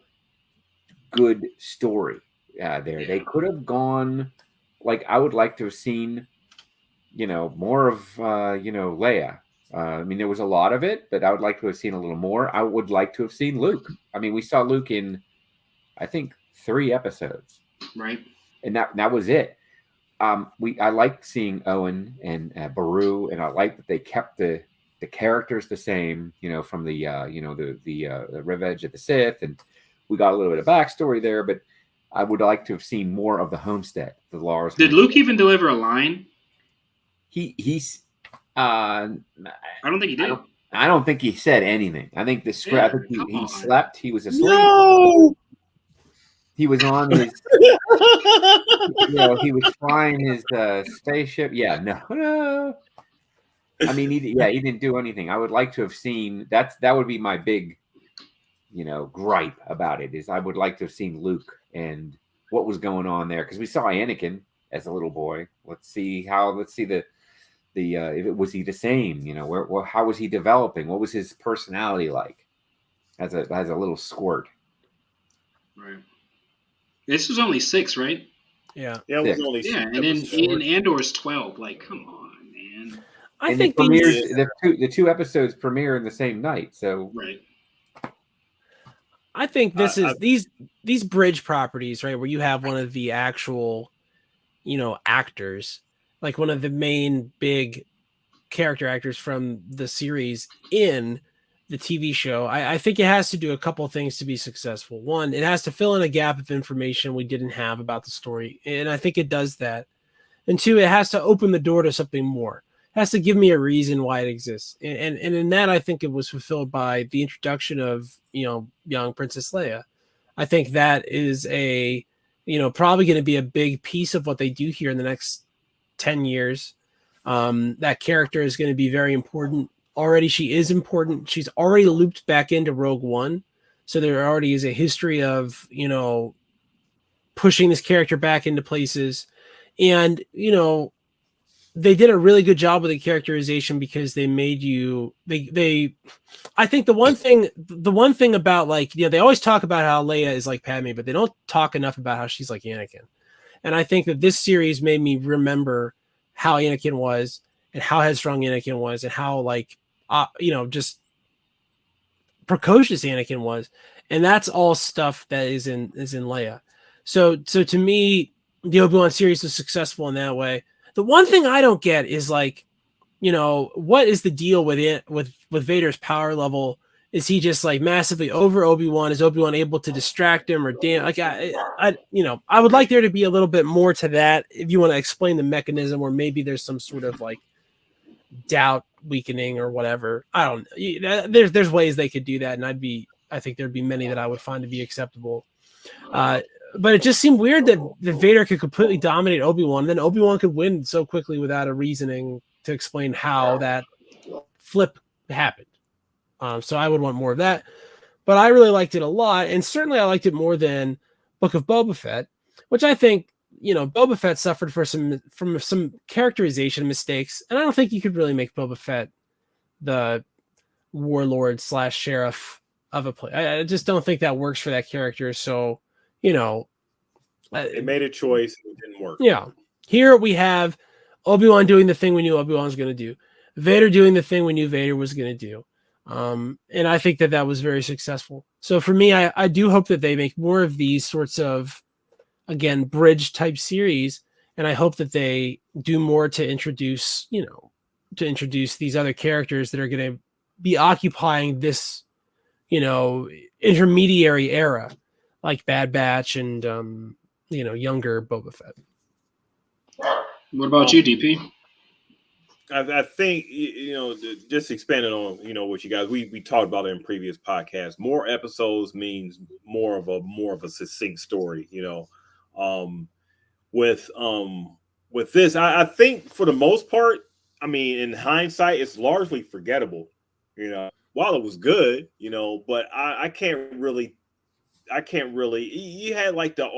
C: good story there. Yeah. They could have gone. Like, I would like to have seen, more of, Leia. I mean, there was a lot of it, but I would like to have seen a little more. I would like to have seen Luke. I mean, we saw Luke in, I think, 3 episodes.
A: Right.
C: And that was it. I liked seeing Owen and Beru, and I liked that they kept the characters the same, from the Revenge of the Sith, and we got a little bit of backstory there, but I would like to have seen more of the homestead, the Lars.
A: Did Luke even deliver a line?
C: He's. I
A: don't think he did.
C: I don't think he said anything. I think the script.
A: Yeah,
C: I think
A: come
C: he
A: on.
C: slept. He was asleep.
D: No.
C: He was on his. He was flying his spaceship. Yeah, no. I mean, he didn't do anything. I would like to have seen that would be my big, gripe about it is I would like to have seen Luke and what was going on there because we saw Anakin as a little boy. Let's see the if it was he the same, how was he developing? What was his personality like as a little squirt?
A: Right. This was only 6, right?
B: Yeah.
D: Yeah, it was only
A: Yeah, and then Andor's 12. Like, come on, man.
B: I
C: and
B: think
C: the two episodes premiere in the same night. So
A: Right.
B: I think this is these bridge properties, right, where you have one of the actual, actors, like one of the main big character actors from the series in the TV show. I think it has to do a couple things to be successful. One, it has to fill in a gap of information we didn't have about the story, and I think it does that. And two, it has to open the door to something more. It has to give me a reason why it exists. And in that, I think it was fulfilled by the introduction of, young Princess Leia. I think that is probably going to be a big piece of what they do here in the next 10 years. That character is going to be very important. Already, she is important. She's already looped back into Rogue One. So there already is a history of, pushing this character back into places. And, they did a really good job with the characterization because they made you, I think the one thing about they always talk about how Leia is like Padme, but they don't talk enough about how she's like Anakin. And I think that this series made me remember how Anakin was and how headstrong Anakin was and how just precocious Anakin was. And that's all stuff that is in Leia. So to me, the Obi-Wan series was successful in that way. The one thing I don't get is what is the deal with it with Vader's power level? Is he just massively over Obi-Wan? Is Obi-Wan able to distract him or I would like there to be a little bit more to that if you want to explain the mechanism, or maybe there's some sort of doubt weakening or whatever. I don't know. There's ways they could do that, and I think there'd be many that I would find to be acceptable. But it just seemed weird that Vader could completely dominate Obi-Wan, and then Obi-Wan could win so quickly without a reasoning to explain how that flip happened. So I would want more of that. But I really liked it a lot, and certainly I liked it more than Book of Boba Fett, which I think, Boba Fett suffered from some characterization mistakes, and I don't think you could really make Boba Fett the warlord / sheriff of a place. I just don't think that works for that character. So,
D: they made a choice and it didn't work.
B: Yeah. Here we have Obi-Wan doing the thing we knew Obi-Wan was going to do. Vader doing the thing we knew Vader was going to do. And I think that was very successful. So for me, I do hope that they make more of these sorts of, again, bridge type series. And I hope that they do more to introduce these other characters that are going to be occupying this, intermediary era, like Bad Batch and, younger Boba Fett.
A: What about you, DP?
D: I think just expanding on what you guys we talked about it in previous podcasts. More episodes means more of a succinct story. With this, I think for the most part, I mean, in hindsight, it's largely forgettable. While it was good, but I can't really. You had the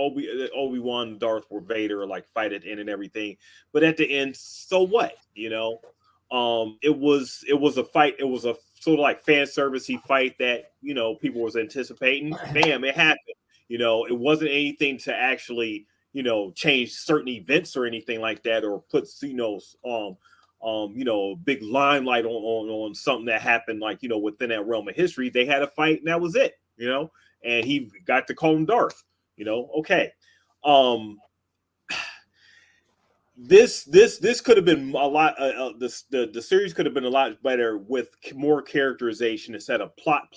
D: Obi-Wan Darth Vader fight at the end and everything, but at the end, so what? It was a fight. It was a sort of fan servicey fight that people was anticipating. Bam, it happened. It wasn't anything to actually change certain events or anything like that, or put big limelight on something that happened within that realm of history. They had a fight and that was it. And he got to call him Darth, okay. This could have been a lot. The series could have been a lot better with more characterization instead of plot.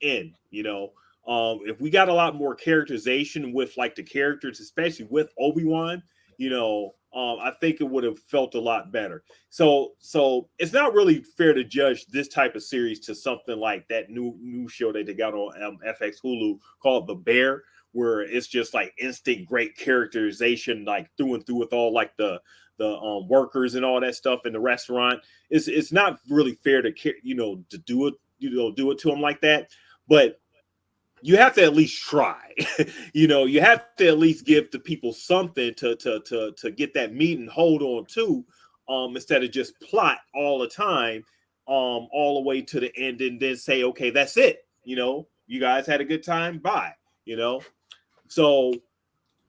D: In if we got a lot more characterization with the characters, especially with Obi-Wan, I think it would have felt a lot better. So it's not really fair to judge this type of series to something like that new show that they got on FX Hulu called The Bear, where it's just like instant great characterization, like through and through, with all like the workers and all that stuff in the restaurant. It's not really fair to to do it to them like that, but you have to at least try. You have to at least give the people something to get that meat and hold on to, instead of just plot all the time, all the way to the end and then say, okay, that's it. You guys had a good time. Bye. So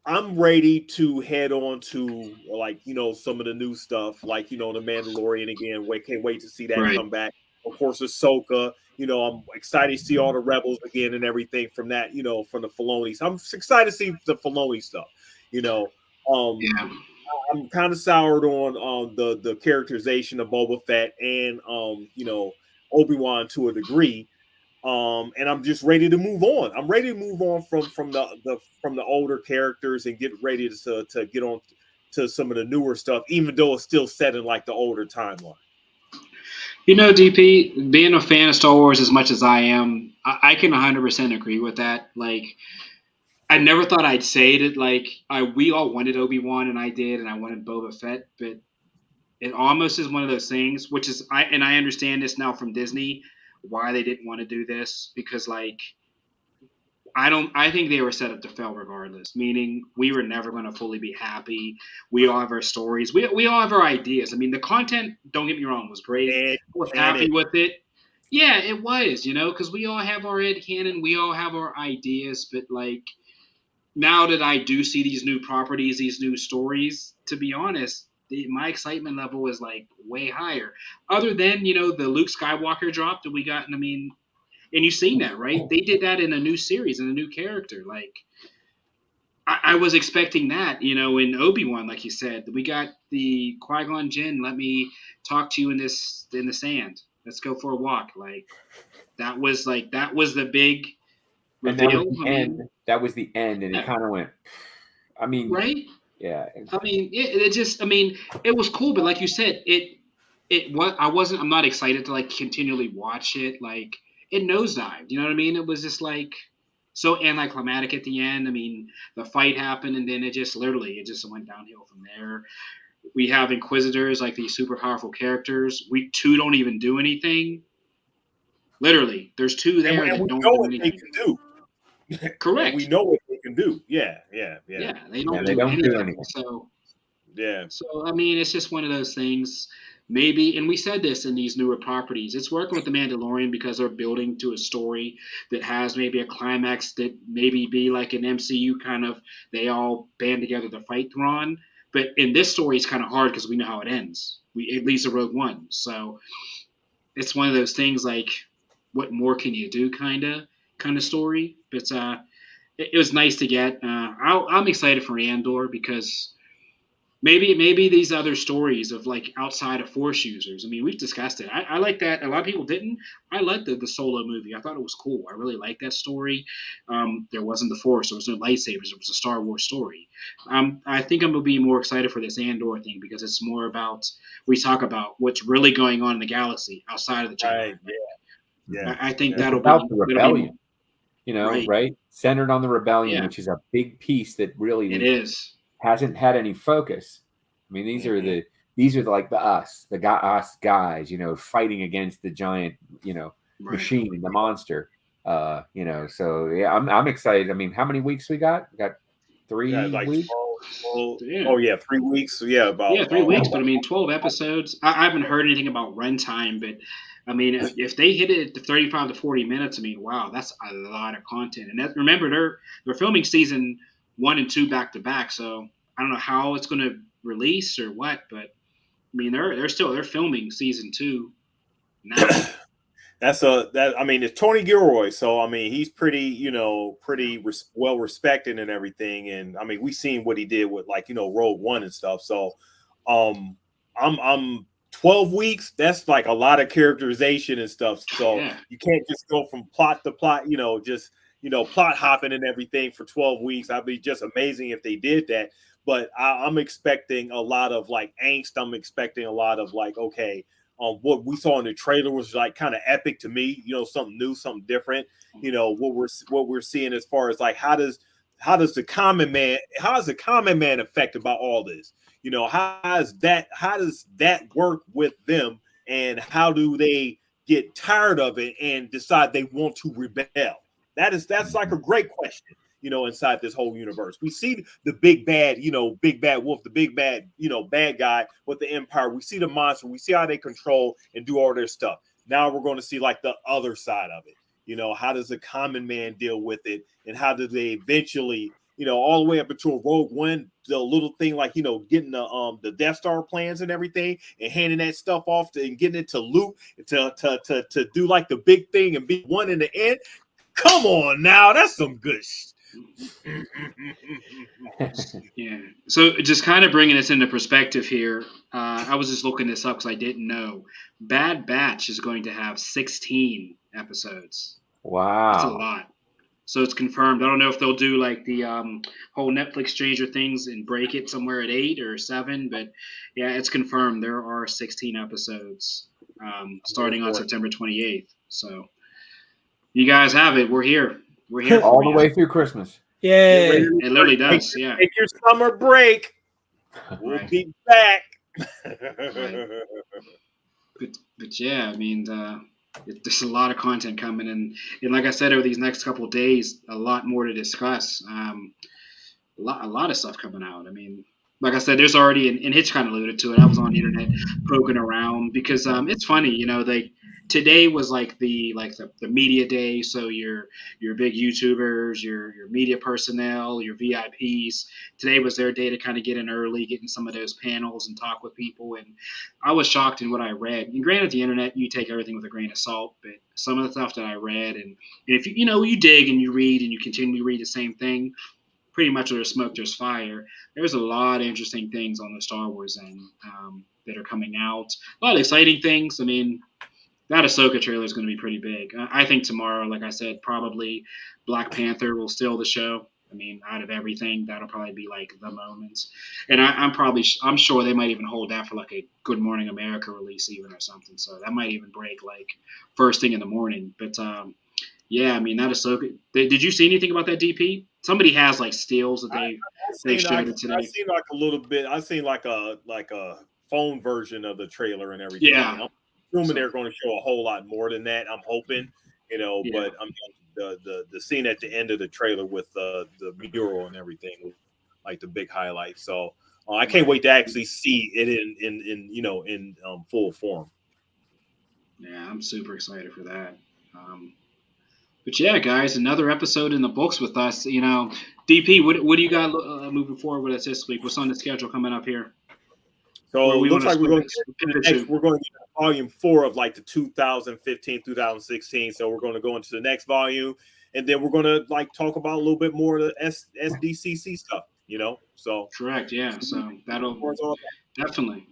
D: I'm ready to head on to some of the new stuff, like, The Mandalorian again. Can't wait to see that come back. Of course, Ahsoka. I'm excited to see all the Rebels again and everything from that, from the Filoni. So I'm excited to see the Filoni stuff. I'm kind of soured on the characterization of Boba Fett and Obi-Wan to a degree. And I'm just ready to move on. I'm ready to move on from the older characters and get ready to get on to some of the newer stuff, even though it's still set in like the older timeline.
A: DP, being a fan of Star Wars as much as I am, I can 100% agree with that. Like, I never thought I'd say it. Like, we all wanted Obi-Wan, and I did, and I wanted Boba Fett, but it almost is one of those things, which is, I understand this now from Disney, why they didn't want to do this, because like, I think they were set up to fail regardless, meaning we were never going to fully be happy. We all have our stories. We all have our ideas. I mean, the content, don't get me wrong, was great. I was happy with it. Yeah, it was, because we all have our headcanon. We all have our ideas. But like, now that I do see these new properties, these new stories, to be honest, my excitement level is like way higher. Other than, the Luke Skywalker drop that we got, and you've seen that, right? They did that in a new series, in a new character. Like, I was expecting that, in Obi-Wan, like you said. We got the Qui-Gon Jinn, let me talk to you in the sand. Let's go for a walk. Like, that was the big reveal.
C: That was the end, and it kind of went,
A: right?
C: Yeah.
A: It was cool, but like you said, I'm not excited to like continually watch it. Like, it nosedived, you know what I mean? It was just like so anticlimactic at the end. I mean, the fight happened, and then it just went downhill from there. We have Inquisitors, like these super powerful characters. We don't even do anything. Literally, there's two there that don't do anything. They can do. Correct.
D: We know what they can do. Yeah.
A: They don't do anything. So it's just one of those things. Maybe, and we said this in these newer properties, it's working with The Mandalorian because they're building to a story that has maybe a climax that maybe be like an MCU kind of, they all band together to fight Thrawn. But in this story, it's kind of hard because we know how it ends. It leads to Rogue One. So it's one of those things like, what more can you do kind of story? But it was nice to get. I'm excited for Andor because maybe these other stories of like outside of Force users. I mean, we've discussed it. I like that. A lot of people didn't. I liked the Solo movie. I thought it was cool. I really liked that story. There wasn't the Force. There was no lightsabers. It was a Star Wars story. I think I'm going to be more excited for this Andor thing because it's more about, we talk about what's really going on in the galaxy outside of the Jedi.
D: Right. Yeah.
A: I think that'll
C: be
A: the
C: rebellion. Right? Centered on the rebellion,
A: Yeah.
C: which is a big piece that really hasn't had any focus. I mean, these are like us guys, fighting against the giant, machine, the monster. So yeah, I'm excited. I mean, how many weeks we got? We got 3 weeks.
D: 3 weeks. Yeah,
A: 3 weeks. But I mean, 12 episodes. I haven't heard anything about runtime, but I mean, if they hit it at 35 to 40 minutes, I mean, wow, that's a lot of content. And remember, they're filming season 1 and 2 back to back, so I don't know how it's going to release or what, but I mean, they're filming season 2 now.
D: It's Tony Gilroy, so I mean, he's pretty well respected and everything, and I mean, we've seen what he did with Rogue One and stuff. So, I'm 12 weeks. That's like a lot of characterization and stuff. So you can't just go from plot to plot, plot hopping and everything for 12 weeks. I'd be just amazing if they did that. but I'm expecting a lot of like angst. I'm expecting a lot of like, okay, what we saw in the trailer was like kind of epic to me. Something new, something different. What we're seeing as far as like how does the common man affected by all this? How does that work with them, and how do they get tired of it and decide they want to rebel? That's like a great question. Inside this whole universe, we see the big bad wolf, the big bad, bad guy with the empire. We see the monster. We see how they control and do all their stuff. Now we're going to see like the other side of it. How does the common man deal with it, and how do they eventually, all the way up into a Rogue One, the little thing like getting the Death Star plans and everything, and handing that stuff off and getting it to Luke to do like the big thing and be one in the end. Come on now, that's some good shit.
A: Yeah. So just kind of bringing this into perspective here, I was just looking this up because I didn't know. Bad Batch is going to have 16 episodes.
C: Wow.
A: That's a lot. So it's confirmed. I don't know if they'll do like the whole Netflix Stranger Things and break it somewhere at 8 or 7, but yeah, it's confirmed. There are 16 episodes starting on September 28th. So you guys have it. We're here. We're here
C: all the way through Christmas.
B: Yeah,
A: it literally does. Yeah.
D: Take your summer break. We'll be back.
A: Right. But yeah, I mean, there's a lot of content coming, and like I said, over these next couple of days, a lot more to discuss. A lot of stuff coming out. I mean, like I said, there's already, and Hitch kind of alluded to it. I was on the internet poking around because it's funny, today was like the media day. So your big YouTubers, your media personnel, your VIPs. Today was their day to kind of get in early, get in some of those panels and talk with people. And I was shocked in what I read. And granted, the internet, you take everything with a grain of salt, but some of the stuff that I read, and if you dig and you read and you continue to read the same thing, pretty much where there's smoke, there's fire. There's a lot of interesting things on the Star Wars end that are coming out. A lot of exciting things. I mean, that Ahsoka trailer is going to be pretty big. I think tomorrow, like I said, probably Black Panther will steal the show. I mean, out of everything, that'll probably be like the moment. And I'm sure they might even hold that for like a Good Morning America release even or something. So that might even break like first thing in the morning. But yeah, I mean, that Ahsoka. Did you see anything about that DP? Somebody has like steals that they showed it today.
D: I seen like a little bit. I seen like a phone version of the trailer and everything.
A: Yeah.
D: I'm assuming they're going to show a whole lot more than that. I'm hoping,
A: Yeah.
D: but the scene at the end of the trailer with the mural and everything was like the big highlight. So I can't wait to actually see it in full form.
A: Yeah, I'm super excited for that. But yeah, guys, another episode in the books with us. DP, what do you got moving forward with us this week? What's on the schedule coming up here?
D: So it looks like we're going to get volume 4 of like the 2015, 2016. So we're going to go into the next volume, and then we're going to like talk about a little bit more of the SDCC stuff. So
A: correct, yeah. So that'll definitely,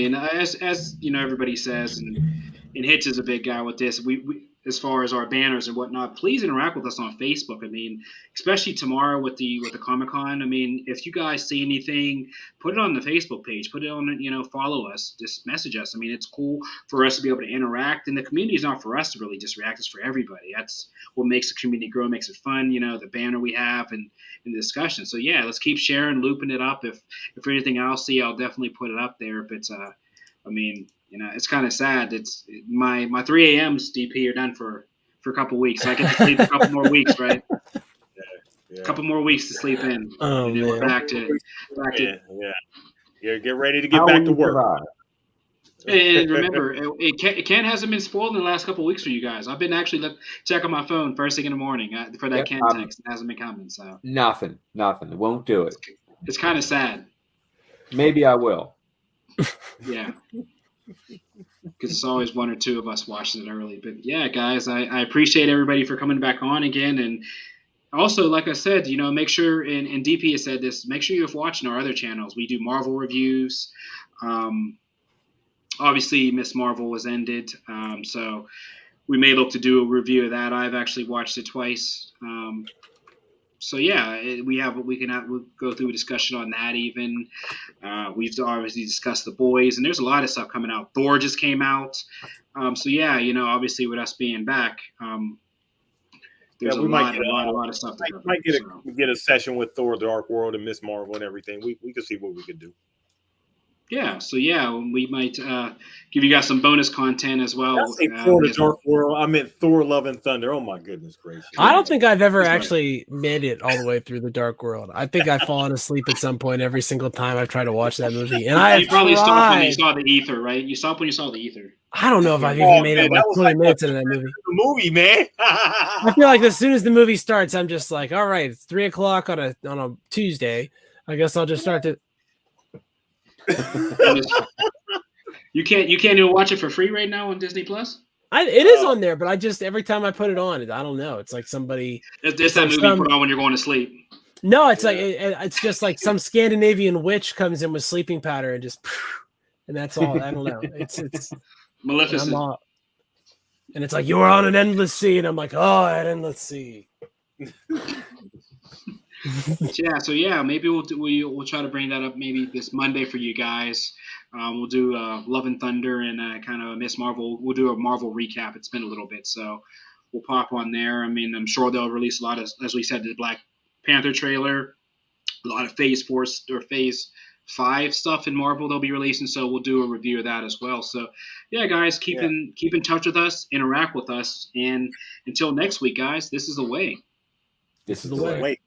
A: and as everybody says, and Hitch is a big guy with this. We as far as our banners and whatnot, please interact with us on Facebook. I mean, especially tomorrow with the Comic-Con. I mean, if you guys see anything, put it on the Facebook page. Put it on, follow us. Just message us. I mean, it's cool for us to be able to interact. And the community is not for us to really just react. It's for everybody. That's what makes the community grow, makes it fun, the banner we have and the discussion. So, yeah, let's keep sharing, looping it up. If for anything I'll see, I'll definitely put it up there. But, I mean, it's kind of sad. It's my 3 a.m.s, DP, are done for a couple weeks. So I get to sleep a couple more weeks, right? Yeah. A couple more weeks to sleep in.
B: Oh,
A: and then we're back to
D: Yeah, get ready to get back to work.
A: And remember, Ken hasn't been spoiled in the last couple of weeks for you guys. I've been actually checking my phone first thing in the morning for that Ken text. It hasn't been coming. So
C: nothing. It won't do it.
A: It's kind of sad.
C: Maybe I will.
A: Yeah. Because it's always one or two of us watching it early. But yeah, guys, I appreciate everybody for coming back on again. And also, like I said, make sure, and DP has said this, make sure you're watching our other channels. We do Marvel reviews. Obviously, Miss Marvel was ended. So we may look to do a review of that. I've actually watched it twice. So yeah, we'll go through a discussion on that. Even we've obviously discussed the boys, and there's a lot of stuff coming out. Thor just came out, so yeah, obviously with us being back, there's
D: Yeah,
A: a
D: we might
A: lot of stuff to cover.
D: might get a session with Thor: Dark World and Miss Marvel and everything. We can see what we can do.
A: Yeah, so yeah, we might give you guys some bonus content as well.
D: I say Thor: The Dark World. I meant Thor: Love and Thunder. Oh my goodness gracious!
B: I don't think I've ever actually made it all the way through the Dark World. I think I've fallen asleep at some point every single time I've tried to watch that movie. And
A: you probably stopped when you saw the ether, right? You stopped when you saw the ether.
B: I don't know if I've even made it like 20 minutes into that movie.
D: The movie, man.
B: I feel like as soon as the movie starts, I'm just like, all right, it's 3:00 on a Tuesday. I guess I'll just start to.
A: You can't even watch it for free right now on Disney Plus.
B: It is on there, but I just every time I put it on, I don't know. It's like somebody.
A: It's that movie you put on when you're going to sleep.
B: No, it's like it's just like some Scandinavian witch comes in with sleeping powder and just, and that's all. I don't know. It's
A: Maleficent.
B: And it's like, you are on an endless sea, and I'm like, oh, an endless sea.
A: Yeah, so yeah, maybe we'll try to bring that up maybe this Monday for you guys. We'll do Love and Thunder and kind of Miss Marvel. We'll do a Marvel recap. It's been a little bit, so we'll pop on there. I mean, I'm sure they'll release a lot of, as we said, the Black Panther trailer, a lot of Phase 4 or Phase 5 stuff in Marvel they'll be releasing, so we'll do a review of that as well. So yeah, guys, keep in touch with us, interact with us, and until next week, guys, this is the way.
C: This is the way.